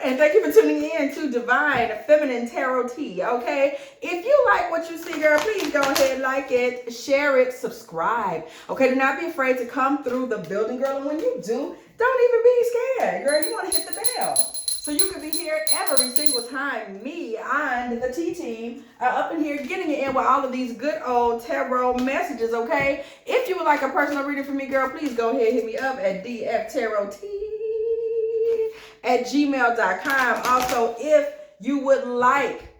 And thank you for tuning in to Divine Feminine Tarot Tea, okay? If you like what you see, girl, please go ahead, like it, share it, subscribe. Okay, do not be afraid to come through the building, girl. And when you do, don't even be scared, girl. You want to hit the bell. So you can be here every single time me and the T team are up in here getting it in with all of these good old tarot messages, okay? If you would like a personal reading from me, girl, please go ahead and hit me up at dftarottea@gmail.com. Also, if you would like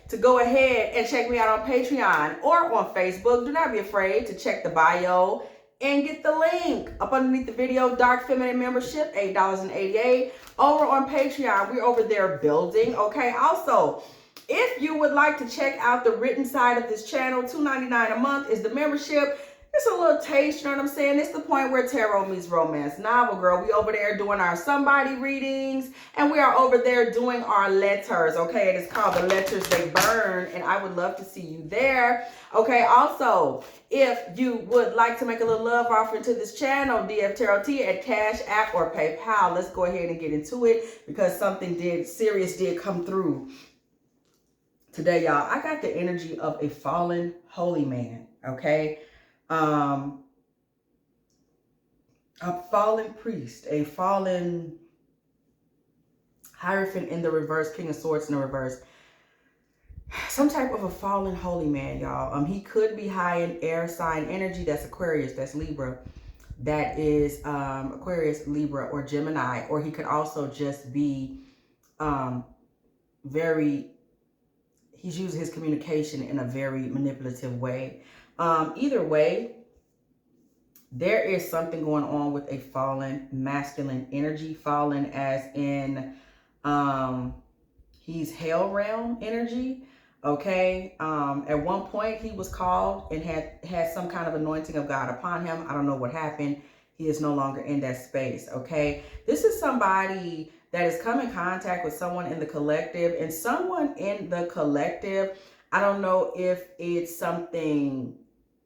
to go ahead and check me out on Patreon or on Facebook, do not be afraid to check the bio and get the link up underneath the video. Dark Feminine membership, $8.88. Over on Patreon, we're over there building, okay? Also, if you would like to check out the written side of this channel, $2.99 a month is the membership. It's a little taste, you know what I'm saying? It's the point where tarot meets romance novel, girl. We over there doing our somebody readings, and we are over there doing our letters, okay? It is called The Letters They Burn, and I would love to see you there, okay? Also, if you would like to make a little love offering to this channel, dftarottea at Cash App or PayPal. Let's go ahead and get into it because something serious did come through today, y'all. I got the energy of a fallen holy man, okay? A fallen priest, a fallen Hierophant in the reverse, King of Swords in the reverse. Some type of a fallen holy man, y'all. He could be high in air sign energy. That's Aquarius, that's Libra. That is Aquarius, Libra, or Gemini. Or he could also just be he's using his communication in a very manipulative way. Either way, there is something going on with a fallen masculine energy. Fallen as in he's HELLREALM energy, okay? At one point he was called and had some kind of anointing of God upon him. I don't know what happened. He is no longer in that space, okay? This is somebody that has come in contact with someone in the collective, and someone in the collective, I don't know if it's something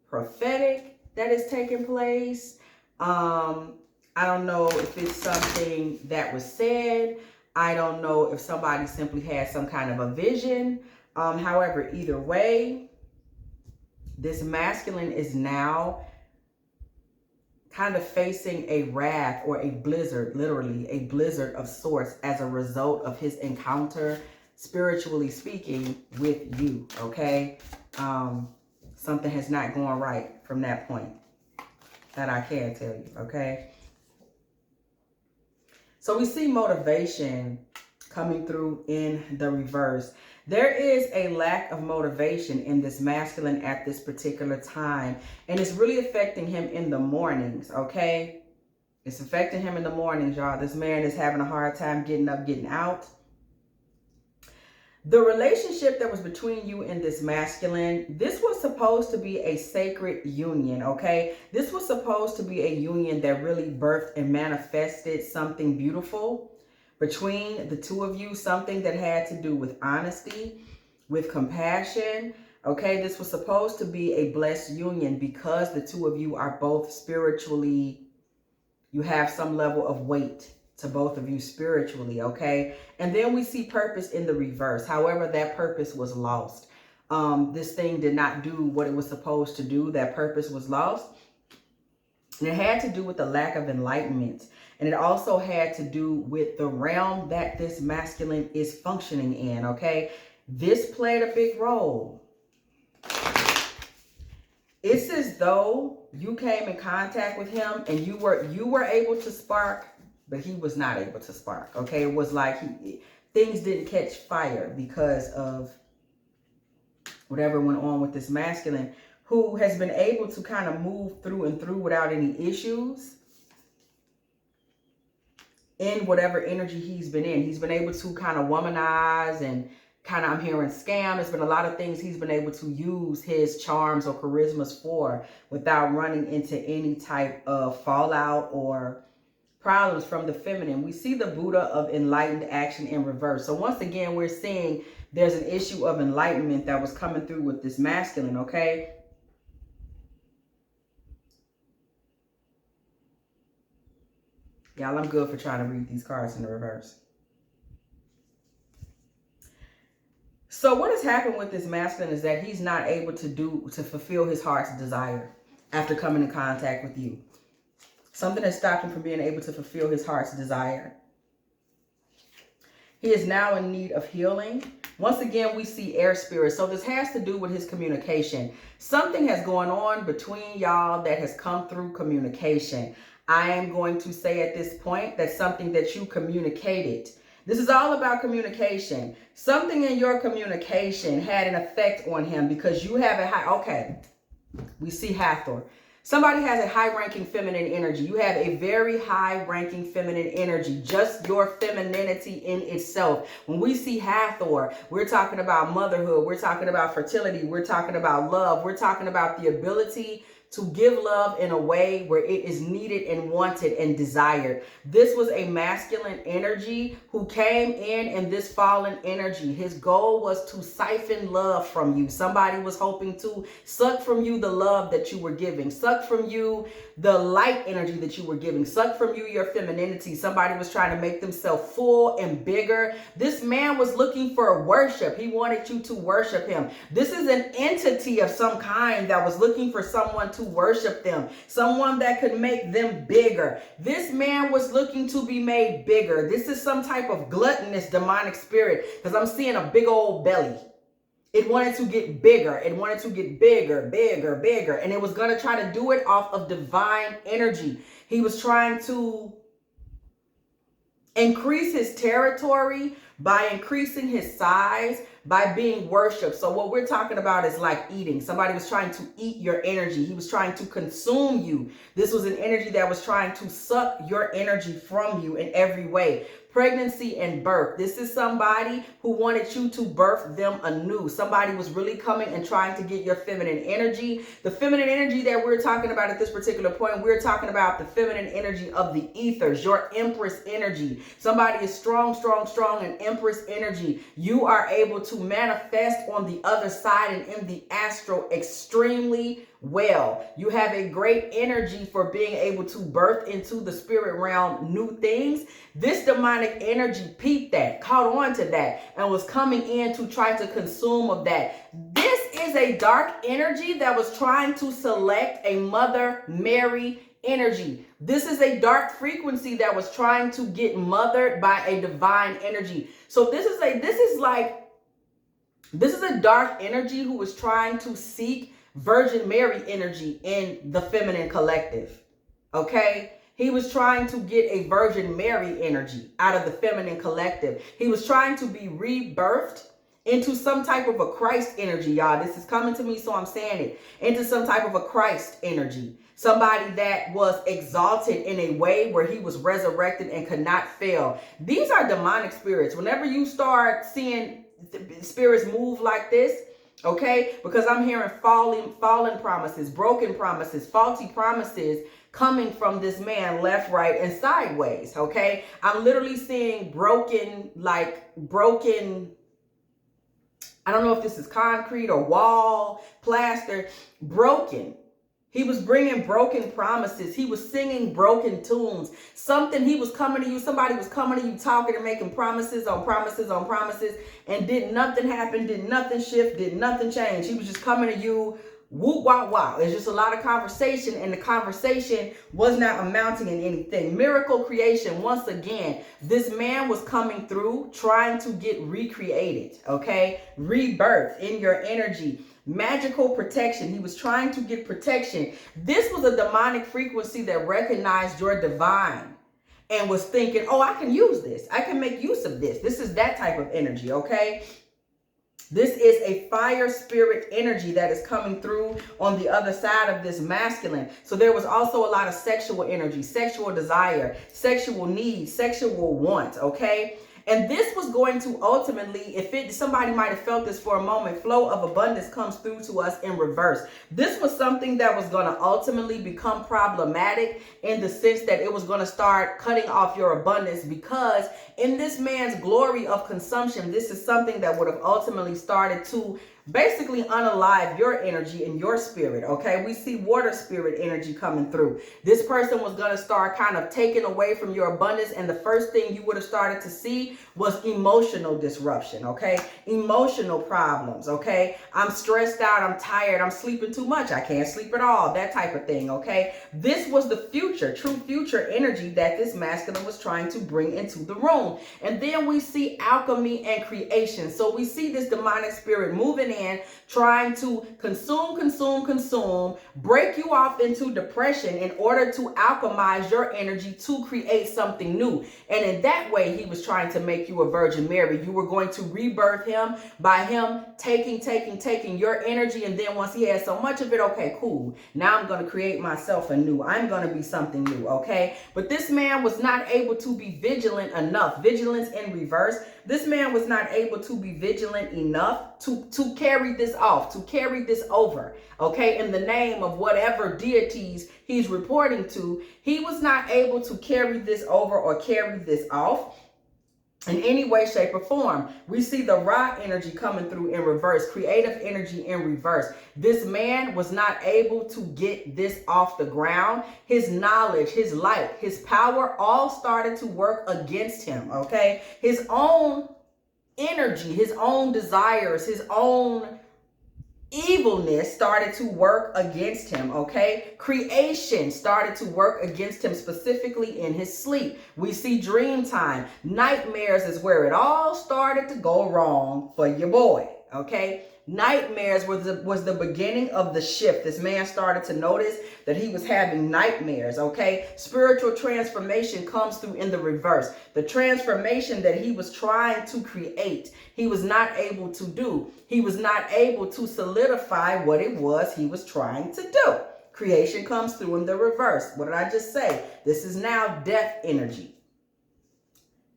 prophetic that is taking place. I don't know if it's something that was said. I don't know if somebody simply had some kind of a vision. However, either way, this masculine is now kind of facing a wrath or a blizzard, literally a blizzard of sorts as a result of his encounter, spiritually speaking, with you, okay? Something has not gone right from that point. That I can tell you, okay? So we see motivation coming through in the reverse. There is a lack of motivation in this masculine at this particular time. And it's really affecting him in the mornings, okay? It's affecting him in the mornings, y'all. This man is having a hard time getting up, getting out. The relationship that was between you and this masculine, this was supposed to be a sacred union, okay? This was supposed to be a union that really birthed and manifested something beautiful between the two of you, something that had to do with honesty, with compassion, okay? This was supposed to be a blessed union because the two of you are both spiritually, you have some level of weight to both of you spiritually, okay? And then we see purpose in the reverse. However, that purpose was lost. This thing did not do what it was supposed to do. That purpose was lost. And it had to do with the lack of enlightenment. And it also had to do with the realm that this masculine is functioning in, okay? This played a big role. It's as though you came in contact with him and you were able to spark, but he was not able to spark, okay? It was like things didn't catch fire because of whatever went on with this masculine, who has been able to kind of move through and through without any issues in whatever energy he's been in. He's been able to kind of womanize and kind of, I'm hearing scam. There's been a lot of things he's been able to use his charms or charismas for without running into any type of fallout or problems from the feminine. We see the Buddha of enlightened action in reverse. So once again, we're seeing there's an issue of enlightenment that was coming through with this masculine, okay? Y'all, I'm good for trying to read these cards in the reverse. So what has happened with this masculine is that he's not able to fulfill his heart's desire after coming in contact with you. Something has stopped him from being able to fulfill his heart's desire. He is now in need of healing. Once again, we see air spirits. So this has to do with his communication. Something has gone on between y'all that has come through communication. I am going to say at this point that something that you communicated. This is all about communication. Something in your communication had an effect on him because you have a high, okay, we see Hathor. Somebody has a high-ranking feminine energy. You have a very high-ranking feminine energy, just your femininity in itself. When we see Hathor, we're talking about motherhood. We're talking about fertility. We're talking about love. We're talking about the ability to give love in a way where it is needed and wanted and desired. This was a masculine energy who came in this fallen energy. His goal was to siphon love from you. Somebody was hoping to suck from you the love that you were giving, suck from you the light energy that you were giving, suck from you your femininity. Somebody was trying to make themselves full and bigger. This man was looking for worship. He wanted you to worship him. This is an entity of some kind that was looking for someone to worship them, someone that could make them bigger. This man was looking to be made bigger. This is some type of gluttonous demonic spirit because I'm seeing a big old belly. It wanted to get bigger. It wanted to get bigger, bigger, bigger. And it was going to try to do it off of divine energy. He was trying to increase his territory by increasing his size, by being worshipped. So what we're talking about is like eating. Somebody was trying to eat your energy. He was trying to consume you. This was an energy that was trying to suck your energy from you in every way. Pregnancy and birth. This is somebody who wanted you to birth them anew. Somebody was really coming and trying to get your feminine energy. The feminine energy that we're talking about at this particular point, we're talking about the feminine energy of the ethers, your empress energy. Somebody is strong, strong, strong in empress energy. You are able to manifest on the other side and in the astral extremely well. You have a great energy for being able to birth into the spirit realm new things. This demonic energy peeped that, caught on to that, and was coming in to try to consume of that. This is a dark energy that was trying to select a Mother Mary energy. This is a dark frequency that was trying to get mothered by a divine energy. So this is a dark energy who was trying to seek Virgin Mary energy in the feminine collective. Okay? He was trying to get a Virgin Mary energy out of the feminine collective. He was trying to be rebirthed into some type of a Christ energy, y'all. This is coming to me, so I'm saying it. Into some type of a Christ energy. Somebody that was exalted in a way where he was resurrected and could not fail. These are demonic spirits. Whenever you start seeing spirits move like this, okay, because I'm hearing fallen promises, broken promises, faulty promises coming from this man left, right, and sideways, okay? I'm literally seeing broken, I don't know if this is concrete or wall, plaster, broken. He was bringing broken promises. He was singing broken tunes. He was coming to you. Somebody was coming to you talking and making promises on promises on promises. And did nothing happen, did nothing shift, did nothing change. He was just coming to you. Woo, wow, wow. It's just a lot of conversation. And the conversation was not amounting in anything. Miracle creation. Once again, this man was coming through trying to get recreated. Okay. Rebirth in your energy. Magical protection. He was trying to get protection. This was a demonic frequency that recognized your divine and was thinking, oh, I can use this. I can make use of this. This is that type of energy, okay? This is a fire spirit energy that is coming through on the other side of this masculine. So there was also a lot of sexual energy, sexual desire, sexual need, sexual want, okay? And this was going to ultimately, somebody might have felt this for a moment, flow of abundance comes through to us in reverse. This was something that was going to ultimately become problematic in the sense that it was going to start cutting off your abundance, because in this man's glory of consumption, this is something that would have ultimately started to basically unalive your energy and your spirit, okay? We see water spirit energy coming through. This person was going to start kind of taking away from your abundance, and the first thing you would have started to see was emotional disruption, okay? Emotional problems, okay? I'm stressed out, I'm tired, I'm sleeping too much, I can't sleep at all, that type of thing, okay? This was the future, true future energy that this masculine was trying to bring into the room. And then we see alchemy and creation. So we see this demonic spirit moving in, trying to consume, break you off into depression in order to alchemize your energy to create something new. And in that way, he was trying to make you a Virgin Mary. You were going to rebirth him by him taking your energy. And then once he had so much of it, okay, cool. Now I'm going to create myself anew. I'm going to be something new, okay? But this man was not able to be vigilant enough. Vigilance in reverse. This man was not able to be vigilant enough to carry this off, to carry this over, okay? In the name of whatever deities he's reporting to, he was not able to carry this over or carry this off in any way, shape, or form. We see the raw energy coming through in reverse, creative energy in reverse. This man was not able to get this off the ground. His knowledge, his light, his power all started to work against him, okay? His own energy, his own desires, his own evilness started to work against him, okay? Creation started to work against him, specifically in his sleep. We see dream time. Nightmares is where it all started to go wrong for your boy, okay? Nightmares was the beginning of the shift. This man started to notice that he was having nightmares, okay? Spiritual transformation comes through in the reverse. The transformation that he was trying to create, he was not able to do. He was not able to solidify what it was he was trying to do. Creation comes through in the reverse. What did I just say? This is now death energy.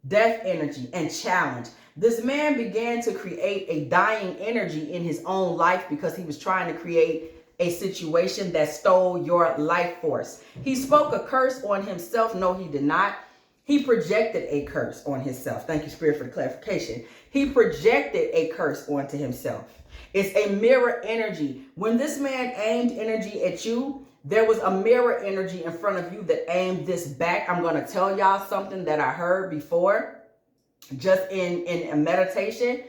Death energy and challenge. This man began to create a dying energy in his own life because he was trying to create a situation that stole your life force. He spoke a curse on himself. No, he did not. He projected a curse on himself. Thank you, Spirit, for the clarification. He projected a curse onto himself. It's a mirror energy. When this man aimed energy at you, there was a mirror energy in front of you that aimed this back. I'm going to tell y'all something that I heard before. Just in a meditation,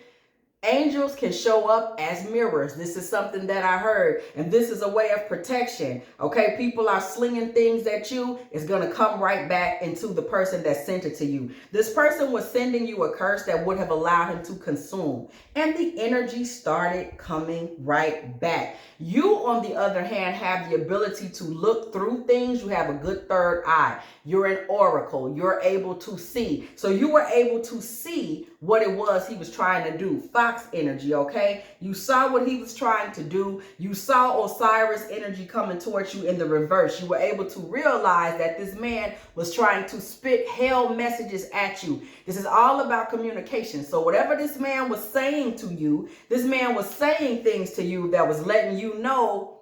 angels can show up as mirrors. This is something that I heard, and this is a way of protection, okay? People are slinging things at you. It's going to come right back into the person that sent it to you. This person was sending you a curse that would have allowed him to consume, and the energy started coming right back. You, on the other hand, have the ability to look through things. You have a good third eye. You're an oracle. You're able to see. So you were able to see what it was he was trying to do. Fox energy, okay? You saw what he was trying to do. You saw Osiris energy coming towards you in the reverse. You were able to realize that this man was trying to spit hell messages at you. This is all about communication. So whatever this man was saying to you, this man was saying things to you that was letting you know,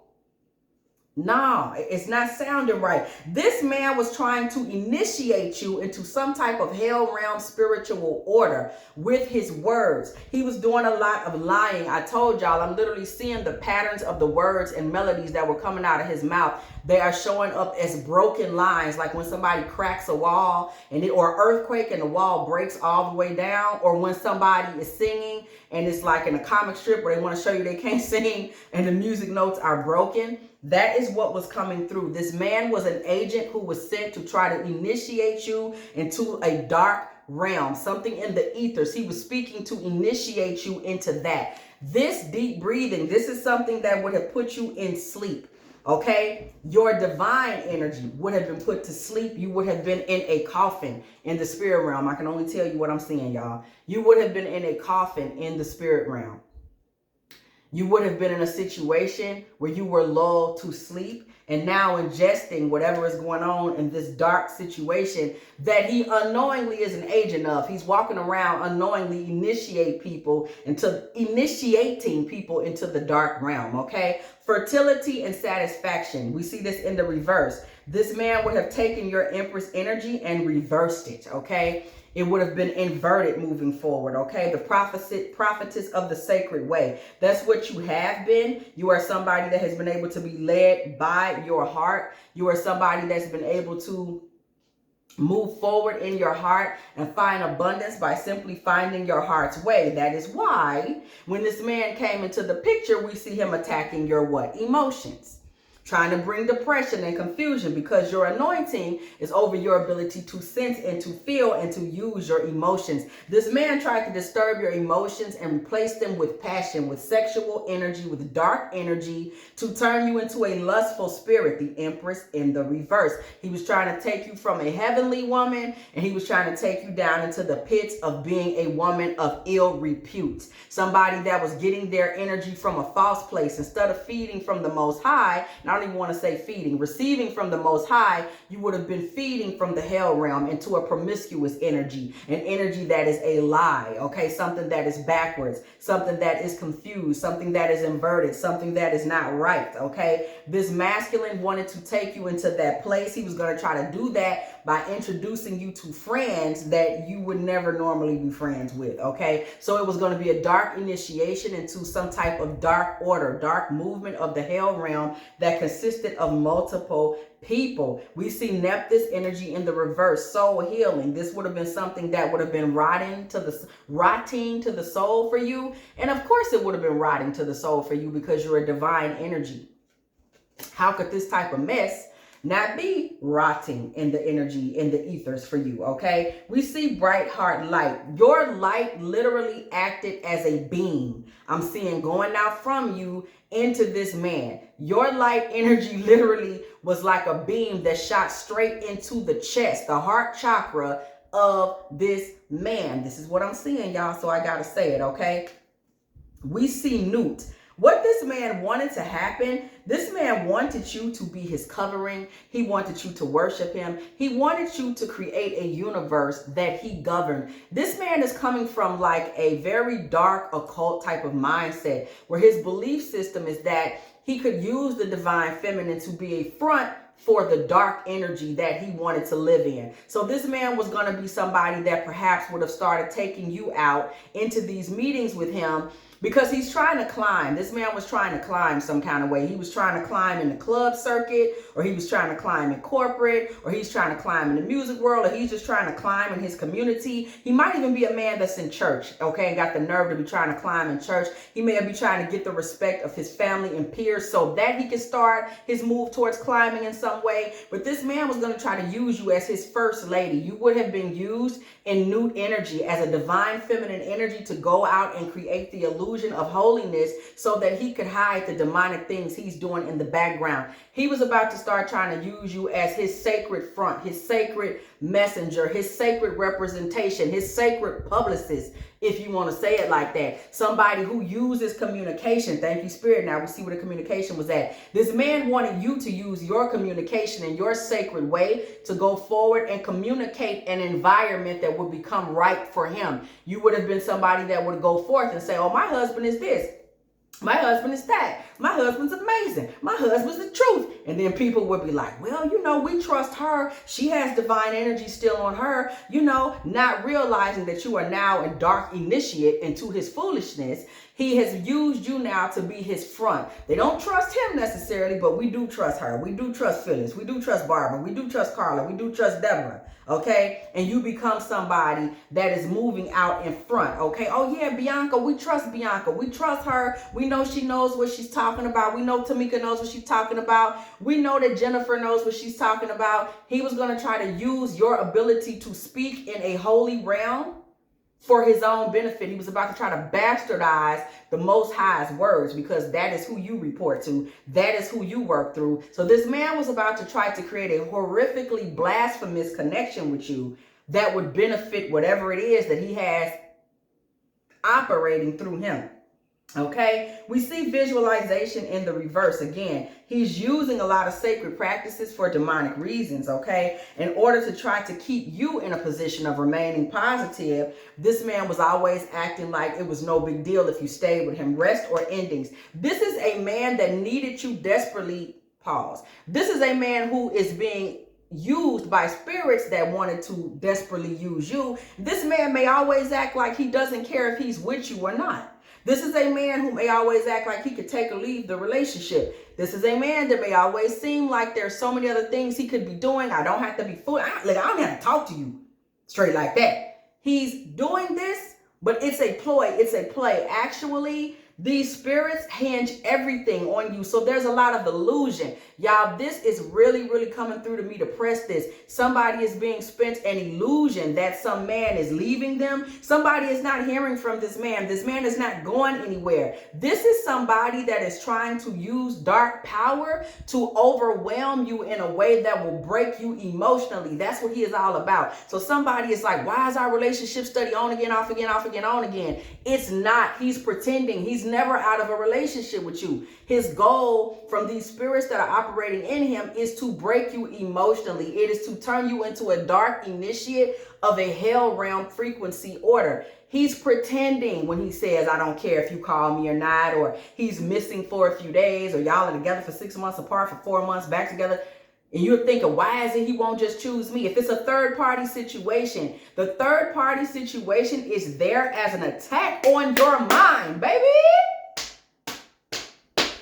nah, it's not sounding right. This man was trying to initiate you into some type of hell realm spiritual order with his words. He was doing a lot of lying. I told y'all, I'm literally seeing the patterns of the words and melodies that were coming out of his mouth. They are showing up as broken lines, like when somebody cracks a wall or earthquake and the wall breaks all the way down, or when somebody is singing and it's like in a comic strip where they want to show you they can't sing and the music notes are broken. That is what was coming through. This man was an agent who was sent to try to initiate you into a dark realm, something in the ethers. He was speaking to initiate you into that. This deep breathing, this is something that would have put you in sleep. Okay, your divine energy would have been put to sleep. You would have been in a coffin in the spirit realm. I can only tell you what I'm seeing, y'all. You would have been in a coffin in the spirit realm. You would have been in a situation where you were lulled to sleep and now ingesting whatever is going on in this dark situation that he unknowingly is an agent of. He's walking around unknowingly initiating people into the dark realm, okay? Fertility and satisfaction. We see this in the reverse. This man would have taken your Empress energy and reversed it, okay? It would have been inverted moving forward, okay? The prophetess of the sacred way. That's what you have been. You are somebody that has been able to be led by your heart. You are somebody that's been able to move forward in your heart and find abundance by simply finding your heart's way. That is why when this man came into the picture, we see him attacking your what? Emotions. Trying to bring depression and confusion, because your anointing is over your ability to sense and to feel and to use your emotions. This man tried to disturb your emotions and replace them with passion, with sexual energy, with dark energy, to turn you into a lustful spirit, the Empress in the reverse. He was trying to take you from a heavenly woman, and he was trying to take you down into the pits of being a woman of ill repute. Somebody that was getting their energy from a false place. Instead of feeding from the Most High, and I don't even want to say feeding, receiving from the Most High, you would have been feeding from the hell realm into a promiscuous energy, an energy that is a lie, okay? Something that is backwards, something that is confused, something that is inverted, something that is not right, okay? This masculine wanted to take you into that place. He was going to try to do that by introducing you to friends that you would never normally be friends with, okay? So it was going to be a dark initiation into some type of dark order, dark movement of the hell realm that consisted of multiple people. We see Nephthys energy in the reverse, soul healing. This would have been something that would have been rotting to the soul for you. And of course it would have been rotting to the soul for you because you're a divine energy. How could this type of mess not be rotting in the energy, in the ethers for you, okay? We see bright heart light. Your light literally acted as a beam. I'm seeing going out from you into this man. Your light energy literally was like a beam that shot straight into the chest, the heart chakra of this man. This is what I'm seeing, y'all, so I gotta say it, okay? We see Newt. What this man wanted to happen, this man wanted you to be his covering. He wanted you to worship him. He wanted you to create a universe that he governed. This man is coming from like a very dark occult type of mindset where his belief system is that he could use the divine feminine to be a front for the dark energy that he wanted to live in. So this man was going to be somebody that perhaps would have started taking you out into these meetings with him, because he's trying to climb. This man was trying to climb some kind of way. He was trying to climb in the club circuit, or he was trying to climb in corporate, or he's trying to climb in the music world, or he's just trying to climb in his community. He might even be a man that's in church, okay, and got the nerve to be trying to climb in church. He may be trying to get the respect of his family and peers so that he can start his move towards climbing in some way. But this man was going to try to use you as his first lady. You would have been used in Newt energy as a divine feminine energy to go out and create the illusion of holiness so that he could hide the demonic things he's doing in the background. He was about to start trying to use you as his sacred front, his sacred messenger, his sacred representation, his sacred publicist, if you want to say it like that. Somebody who uses communication. Thank you, Spirit. Now we see where the communication was at. This man wanted you to use your communication in your sacred way to go forward and communicate an environment that would become right for him. You would have been somebody that would go forth and say, oh, my husband is this. My husband is that. My husband's amazing. My husband's the truth. And then people would be like, well, you know, we trust her. She has divine energy still on her, you know, not realizing that you are now a dark initiate into his foolishness. He has used you now to be his front. They don't trust him necessarily, but we do trust her. We do trust Phyllis. We do trust Barbara. We do trust Carla. We do trust Deborah. Okay? And you become somebody that is moving out in front. Okay? Oh, yeah, Bianca. We trust Bianca. We trust her. We know she knows what she's talking about. We know Tamika knows what she's talking about. We know that Jennifer knows what she's talking about. He was going to try to use your ability to speak in a holy realm for his own benefit. He was about to try to bastardize the Most High's words, because that is who you report to. That is who you work through. So this man was about to try to create a horrifically blasphemous connection with you that would benefit whatever it is that he has operating through him. Okay, we see visualization in the reverse. Again, he's using a lot of sacred practices for demonic reasons, okay? In order to try to keep you in a position of remaining positive, this man was always acting like it was no big deal if you stayed with him. Rest or endings. This is a man that needed you desperately, Pause. This is a man who is being used by spirits that wanted to desperately use you. This man may always act like he doesn't care if he's with you or not. This is a man who may always act like he could take or leave the relationship. This is a man that may always seem like there's so many other things he could be doing. I don't have to be fooled. I don't have to talk to you straight like that. He's doing this, but it's a ploy. It's a play. Actually, these spirits hinge everything on you. So there's a lot of illusion. Y'all, this is really, really coming through to me to press this. Somebody is being spent an illusion that some man is leaving them. Somebody is not hearing from this man. This man is not going anywhere. This is somebody that is trying to use dark power to overwhelm you in a way that will break you emotionally. That's what he is all about. So somebody is like, why is our relationship study on again, off again, off again, on again? It's not. He's pretending. He's never out of a relationship with you. His goal from these spirits that are operating in him is to break you emotionally. It is to turn you into a dark initiate of a hell realm frequency order. He's pretending when he says, I don't care if you call me or not, or he's missing for a few days, or y'all are together for 6 months apart, for 4 months back together. And you're thinking, why is it he won't just choose me? If it's a third party situation, the third party situation is there as an attack on your mind, baby.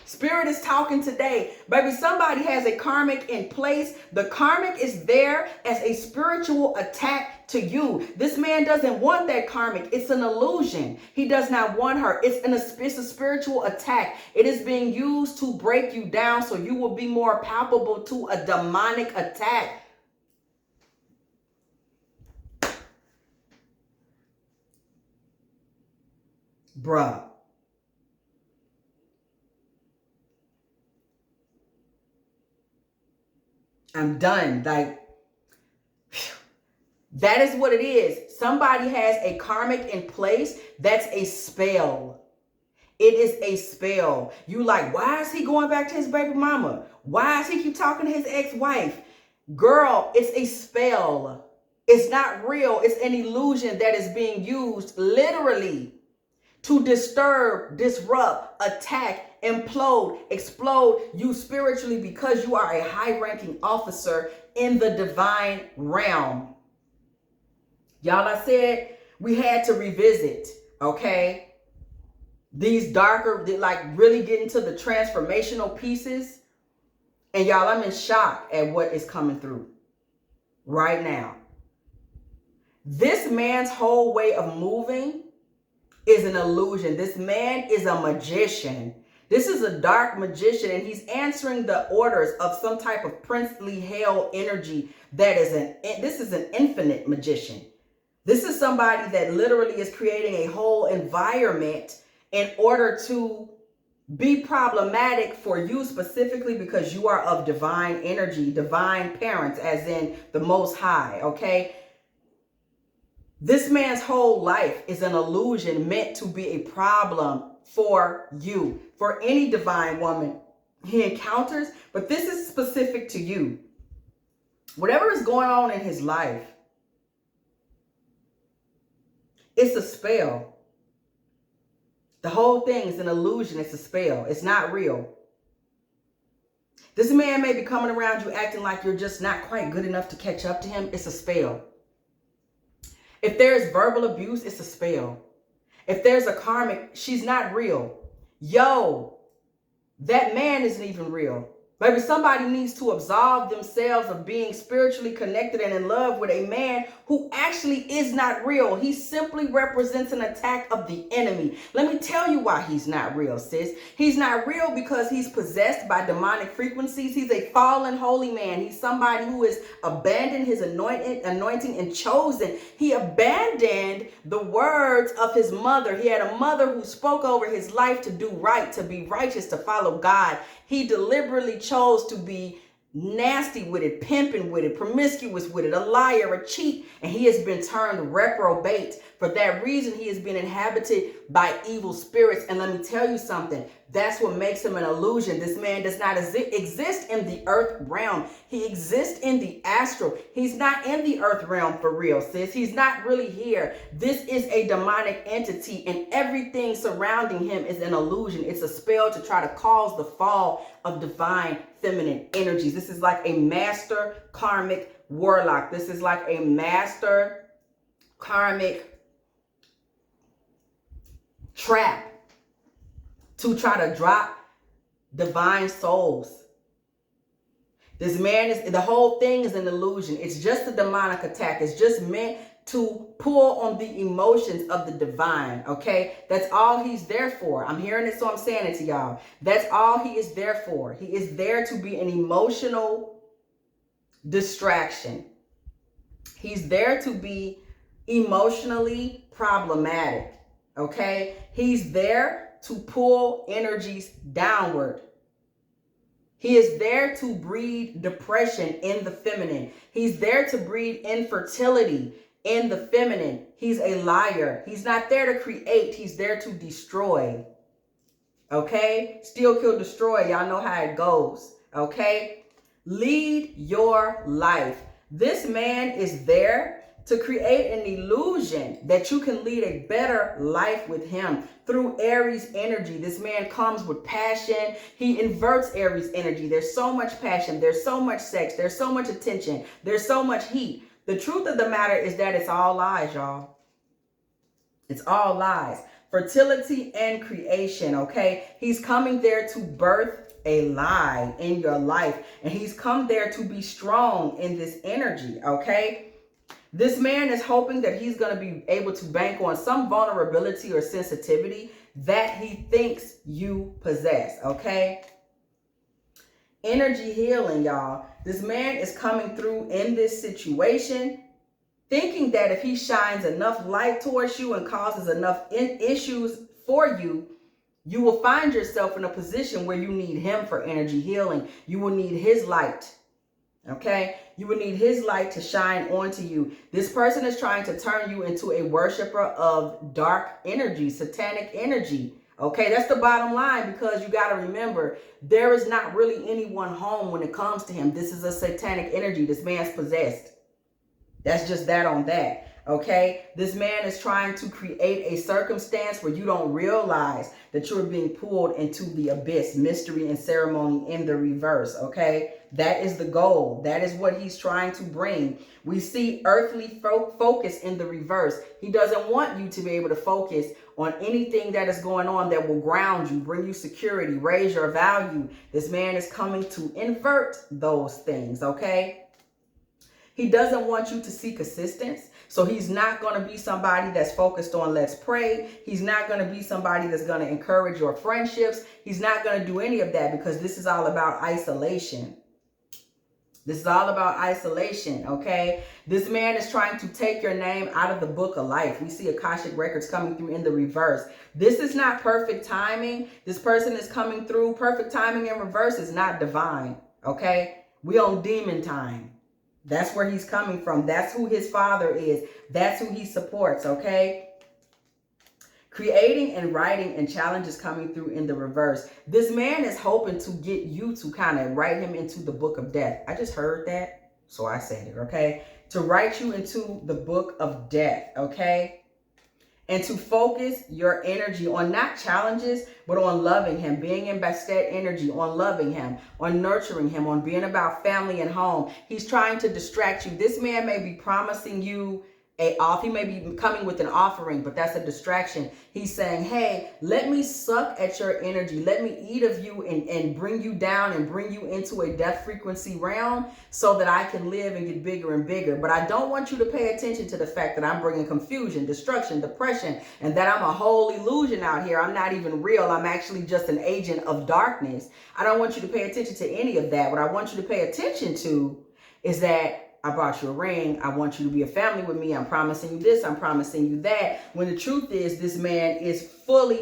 Spirit is talking today. Baby, somebody has a karmic in place. The karmic is there as a spiritual attack to you. This man doesn't want that karmic. It's an illusion. He does not want her. It's a spiritual attack. It is being used to break you down so you will be more palpable to a demonic attack. Bruh. I'm done. Like, that is what it is. Somebody has a karmic in place. That's a spell. It is a spell. You like, why is he going back to his baby mama? Why does he keep talking to his ex-wife? Girl, it's a spell. It's not real. It's an illusion that is being used literally to disturb, disrupt, attack, implode, explode you spiritually because you are a high-ranking officer in the divine realm. Y'all, I said we had to revisit, okay? These darker, like really get into the transformational pieces. And y'all, I'm in shock at what is coming through right now. This man's whole way of moving is an illusion. This man is a magician. This is a dark magician, and he's answering the orders of some type of princely hell energy that is this is an infinite magician. This is somebody that literally is creating a whole environment in order to be problematic for you specifically because you are of divine energy, divine parents, as in the Most High, okay? This man's whole life is an illusion meant to be a problem for you, for any divine woman he encounters, but this is specific to you. Whatever is going on in his life, it's a spell. The whole thing is an illusion. It's a spell. It's not real. This man may be coming around you acting like you're just not quite good enough to catch up to him. It's a spell. If there's verbal abuse, it's a spell. If there's a karmic, she's not real. Yo, that man isn't even real. Maybe somebody needs to absolve themselves of being spiritually connected and in love with a man who actually is not real. He simply represents an attack of the enemy. Let me tell you why he's not real, sis. He's not real because he's possessed by demonic frequencies. He's a fallen holy man. He's somebody who has abandoned his anointing and chosen. He abandoned the words of his mother. He had a mother who spoke over his life to do right, to be righteous, to follow God. He deliberately chose to be nasty with it, pimping with it, promiscuous with it, a liar, a cheat, and he has been turned reprobate. For that reason, he has been inhabited by evil spirits. And let me tell you something. That's what makes him an illusion. This man does not exist in the earth realm. He exists in the astral. He's not in the earth realm for real, sis. He's not really here. This is a demonic entity, and everything surrounding him is an illusion. It's a spell to try to cause the fall of divine feminine energies. This is like a master karmic warlock. This is like a master karmic trap to try to drop divine souls. This man is, the whole thing is an illusion. It's just a demonic attack. It's just meant to pull on the emotions of the divine, okay? That's all he's there for. I'm hearing it, so I'm saying it to y'all. That's all he is there for. He is there to be an emotional distraction. He's there to be emotionally problematic, okay? He's there to pull energies downward. He is there to breed depression in the feminine. He's there to breed infertility in the feminine. He's a liar. He's not there to create. He's there to destroy. Okay? Steal, kill, destroy. Y'all know how it goes. Okay? Lead your life. This man is there to create an illusion that you can lead a better life with him through Aries energy. This man comes with passion. He inverts Aries energy. There's so much passion. There's so much sex. There's so much attention. There's so much heat. The truth of the matter is that it's all lies, y'all. It's all lies. Fertility and creation, okay? He's coming there to birth a lie in your life. And he's come there to be strong in this energy, okay? This man is hoping that he's going to be able to bank on some vulnerability or sensitivity that he thinks you possess, okay? Energy healing, y'all. This man is coming through in this situation thinking that if he shines enough light towards you and causes enough issues for you, you will find yourself in a position where you need him for energy healing. You will need his light. Okay, you will need his light to shine onto you. This person is trying to turn you into a worshiper of dark energy, satanic energy. Okay, that's the bottom line, because you got to remember, there is not really anyone home when it comes to him. This is a satanic energy. This man's possessed. That's just that on that. Okay, this man is trying to create a circumstance where you don't realize that you're being pulled into the abyss, mystery and ceremony in the reverse. Okay, that is the goal. That is what he's trying to bring. We see earthly focus in the reverse. He doesn't want you to be able to focus on anything that is going on that will ground you, bring you security, raise your value. This man is coming to invert those things. Okay, he doesn't want you to seek assistance. So he's not going to be somebody that's focused on let's pray. He's not going to be somebody that's going to encourage your friendships. He's not going to do any of that, because this is all about isolation. This is all about isolation, okay? This man is trying to take your name out of the book of life. We see Akashic records coming through in the reverse. This is not perfect timing. This person is coming through. Perfect timing in reverse is not divine, okay? We on demon time. That's where he's coming from. That's who his father is. That's who he supports, okay? Creating and writing and challenges coming through in the reverse. This man is hoping to get you to kind of write him into the book of death. I just heard that, so I said it, okay? To write you into the book of death, okay? And to focus your energy on not challenges, but on loving him, being in Bastet energy, on loving him, on nurturing him, on being about family and home. He's trying to distract you. This man may be promising you he may be coming with an offering, but that's a distraction. He's saying, hey, let me suck at your energy. Let me eat of you and bring you down and bring you into a death frequency realm so that I can live and get bigger and bigger. But I don't want you to pay attention to the fact that I'm bringing confusion, destruction, depression, and that I'm a whole illusion out here. I'm not even real. I'm actually just an agent of darkness. I don't want you to pay attention to any of that. What I want you to pay attention to is that I brought you a ring. I want you to be a family with me. I'm promising you this. I'm promising you that. When the truth is, this man is fully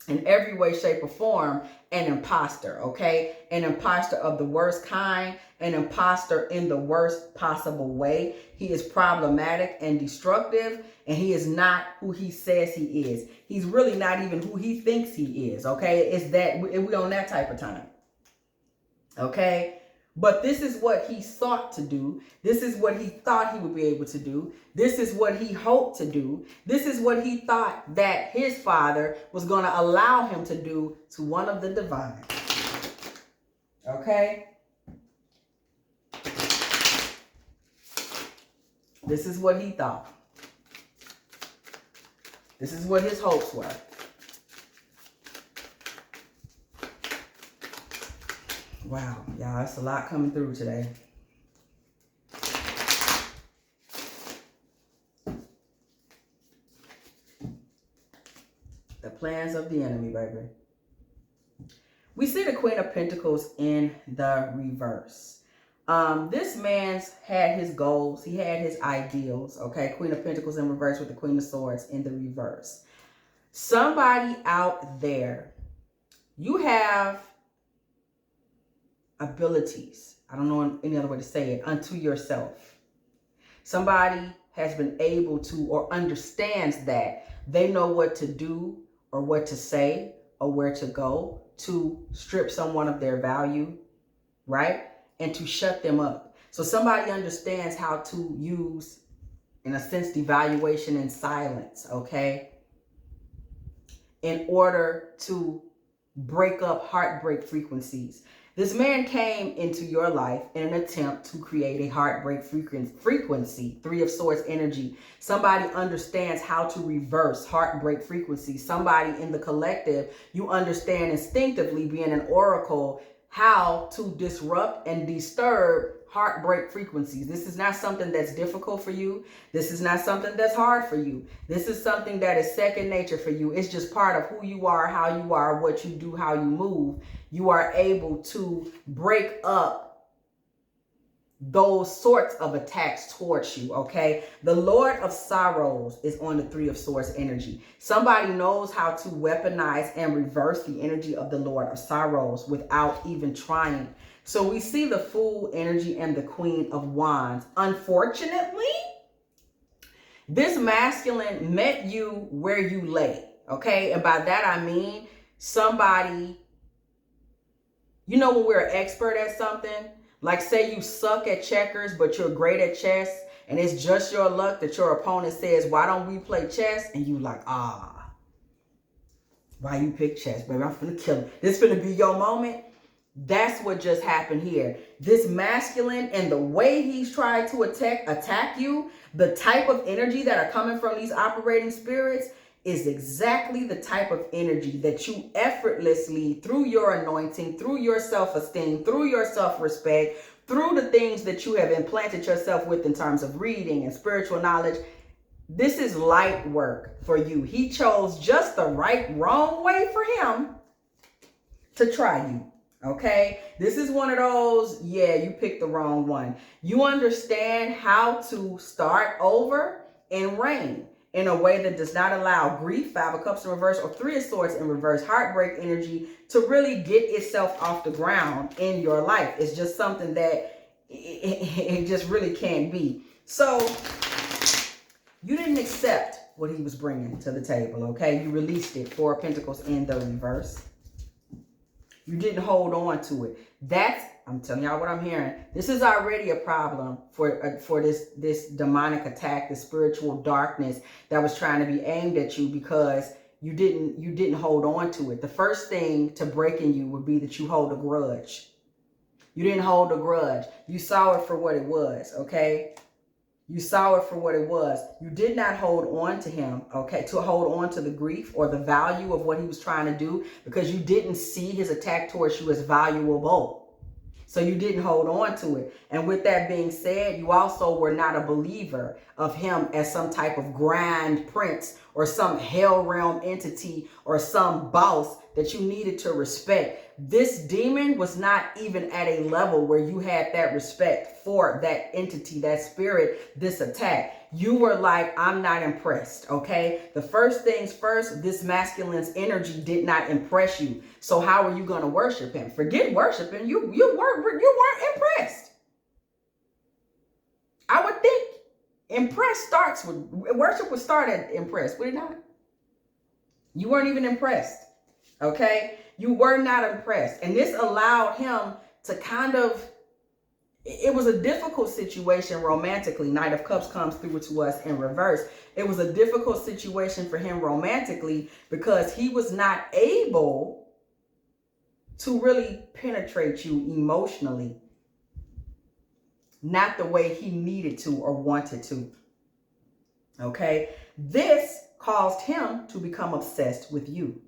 in every way, shape, or form, an imposter, okay? An imposter of the worst kind, an imposter in the worst possible way. He is problematic and destructive, and he is not who he says he is. He's really not even who he thinks he is, okay? It's that, we on that type of time, okay? But this is what he sought to do. This is what he thought he would be able to do. This is what he hoped to do. This is what he thought that his father was going to allow him to do to one of the divine. Okay? This is what he thought. This is what his hopes were. Wow, y'all, that's a lot coming through today. The plans of the enemy, baby. We see the Queen of Pentacles in the reverse. This man's had his goals. He had his ideals, okay? Queen of Pentacles in reverse with the Queen of Swords in the reverse. Somebody out there, you have abilities, I don't know any other way to say it, unto yourself. Somebody has been able to or understands that they know what to do or what to say or where to go to strip someone of their value, right? And to shut them up. So somebody understands how to use, in a sense, devaluation and silence, okay? In order to break up heartbreak frequencies. This man came into your life in an attempt to create a heartbreak frequency, Three of Swords energy. Somebody understands how to reverse heartbreak frequency. Somebody in the collective, you understand instinctively, being an oracle, how to disrupt and disturb heartbreak frequencies. This is not something that's difficult for you. This is not something that's hard for you. This is something that is second nature for you. It's just part of who you are, how you are, what you do, how you move. You are able to break up those sorts of attacks towards you, okay? The Lord of Sorrows is on the Three of Swords energy. Somebody knows how to weaponize and reverse the energy of the Lord of Sorrows without even trying. So we see the Fool energy and the Queen of Wands. Unfortunately, this masculine met you where you lay, okay? And by that I mean somebody, you know, when we're an expert at something, like say you suck at checkers, but you're great at chess, and it's just your luck that your opponent says, why don't we play chess? And you like, why you pick chess, baby? I'm finna kill him. This finna be your moment. That's what just happened here. This masculine and the way he's tried to attack you, the type of energy that are coming from these operating spirits is exactly the type of energy that you effortlessly, through your anointing, through your self-esteem, through your self-respect, through the things that you have implanted yourself with in terms of reading and spiritual knowledge, this is light work for you. He chose just the wrong way for him to try you. Okay, this is one of those, yeah, you picked the wrong one. You understand how to start over and reign in a way that does not allow grief, Five of Cups in reverse, or Three of Swords in reverse, heartbreak energy to really get itself off the ground in your life. It's just something that it just really can't be. So you didn't accept what he was bringing to the table, okay? You released it. Four of Pentacles in the reverse. You didn't hold on to it. That's, I'm telling y'all what I'm hearing. This is already a problem for this demonic attack, this spiritual darkness that was trying to be aimed at you because you didn't hold on to it. The first thing to break in you would be that you hold a grudge. You didn't hold a grudge. You saw it for what it was, okay? You saw it for what it was. You did not hold on to him, okay, to hold on to the grief or the value of what he was trying to do because you didn't see his attack towards you as valuable. So you didn't hold on to it. And with that being said, you also were not a believer of him as some type of grand prince or some hell realm entity or some boss that you needed to respect. This demon was not even at a level where you had that respect for that entity, that spirit, this attack. You were like, I'm not impressed, okay? The first things first, this masculine's energy did not impress you. So how are you going to worship him? Forget worshiping. You weren't impressed. I would think worship would start at impressed, would it not? You weren't even impressed, okay? You were not impressed. And this allowed him to kind of, it was a difficult situation romantically. Knight of Cups comes through to us in reverse. It was a difficult situation for him romantically because he was not able to really penetrate you emotionally. Not the way he needed to or wanted to. Okay? This caused him to become obsessed with you.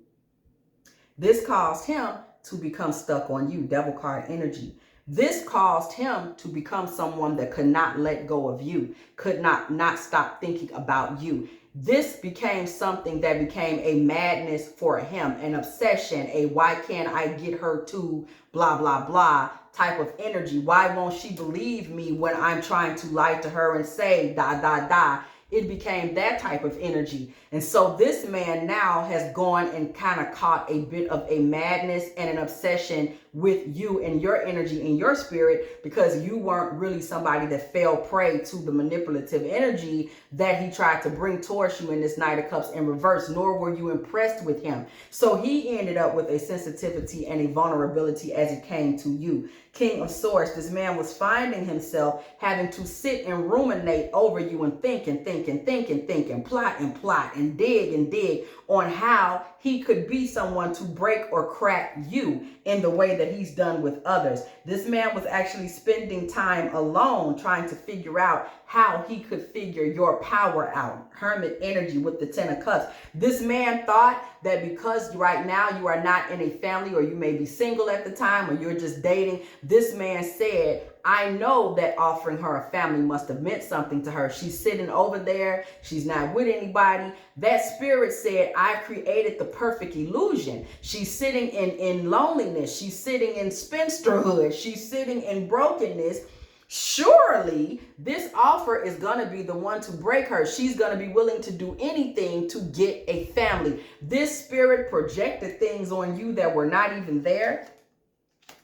This caused him to become stuck on you, devil card energy. This caused him to become someone that could not let go of you, could not stop thinking about you. This became something that became a madness for him, an obsession, a why can't I get her to blah, blah, blah type of energy. Why won't she believe me when I'm trying to lie to her and say da, da, da? It became that type of energy. And so this man now has gone and kind of caught a bit of a madness and an obsession with you and your energy and your spirit because you weren't really somebody that fell prey to the manipulative energy that he tried to bring towards you in this Knight of Cups in reverse, nor were you impressed with him. So he ended up with a sensitivity and a vulnerability as it came to you. King of Swords, this man was finding himself having to sit and ruminate over you and think and think and think and think and plot and dig on how he could be someone to break or crack you in the way that he's done with others. This man was actually spending time alone trying to figure out how he could figure your power out. Hermit energy with the 10 of Cups. This man thought that because right now you are not in a family, or you may be single at the time, or you're just dating, this man said, I know that offering her a family must have meant something to her. She's sitting over there. She's not with anybody. That spirit said, I created the perfect illusion. She's sitting in loneliness. She's sitting in spinsterhood. She's sitting in brokenness. Surely this offer is going to be the one to break her. She's going to be willing to do anything to get a family. This spirit projected things on you that were not even there.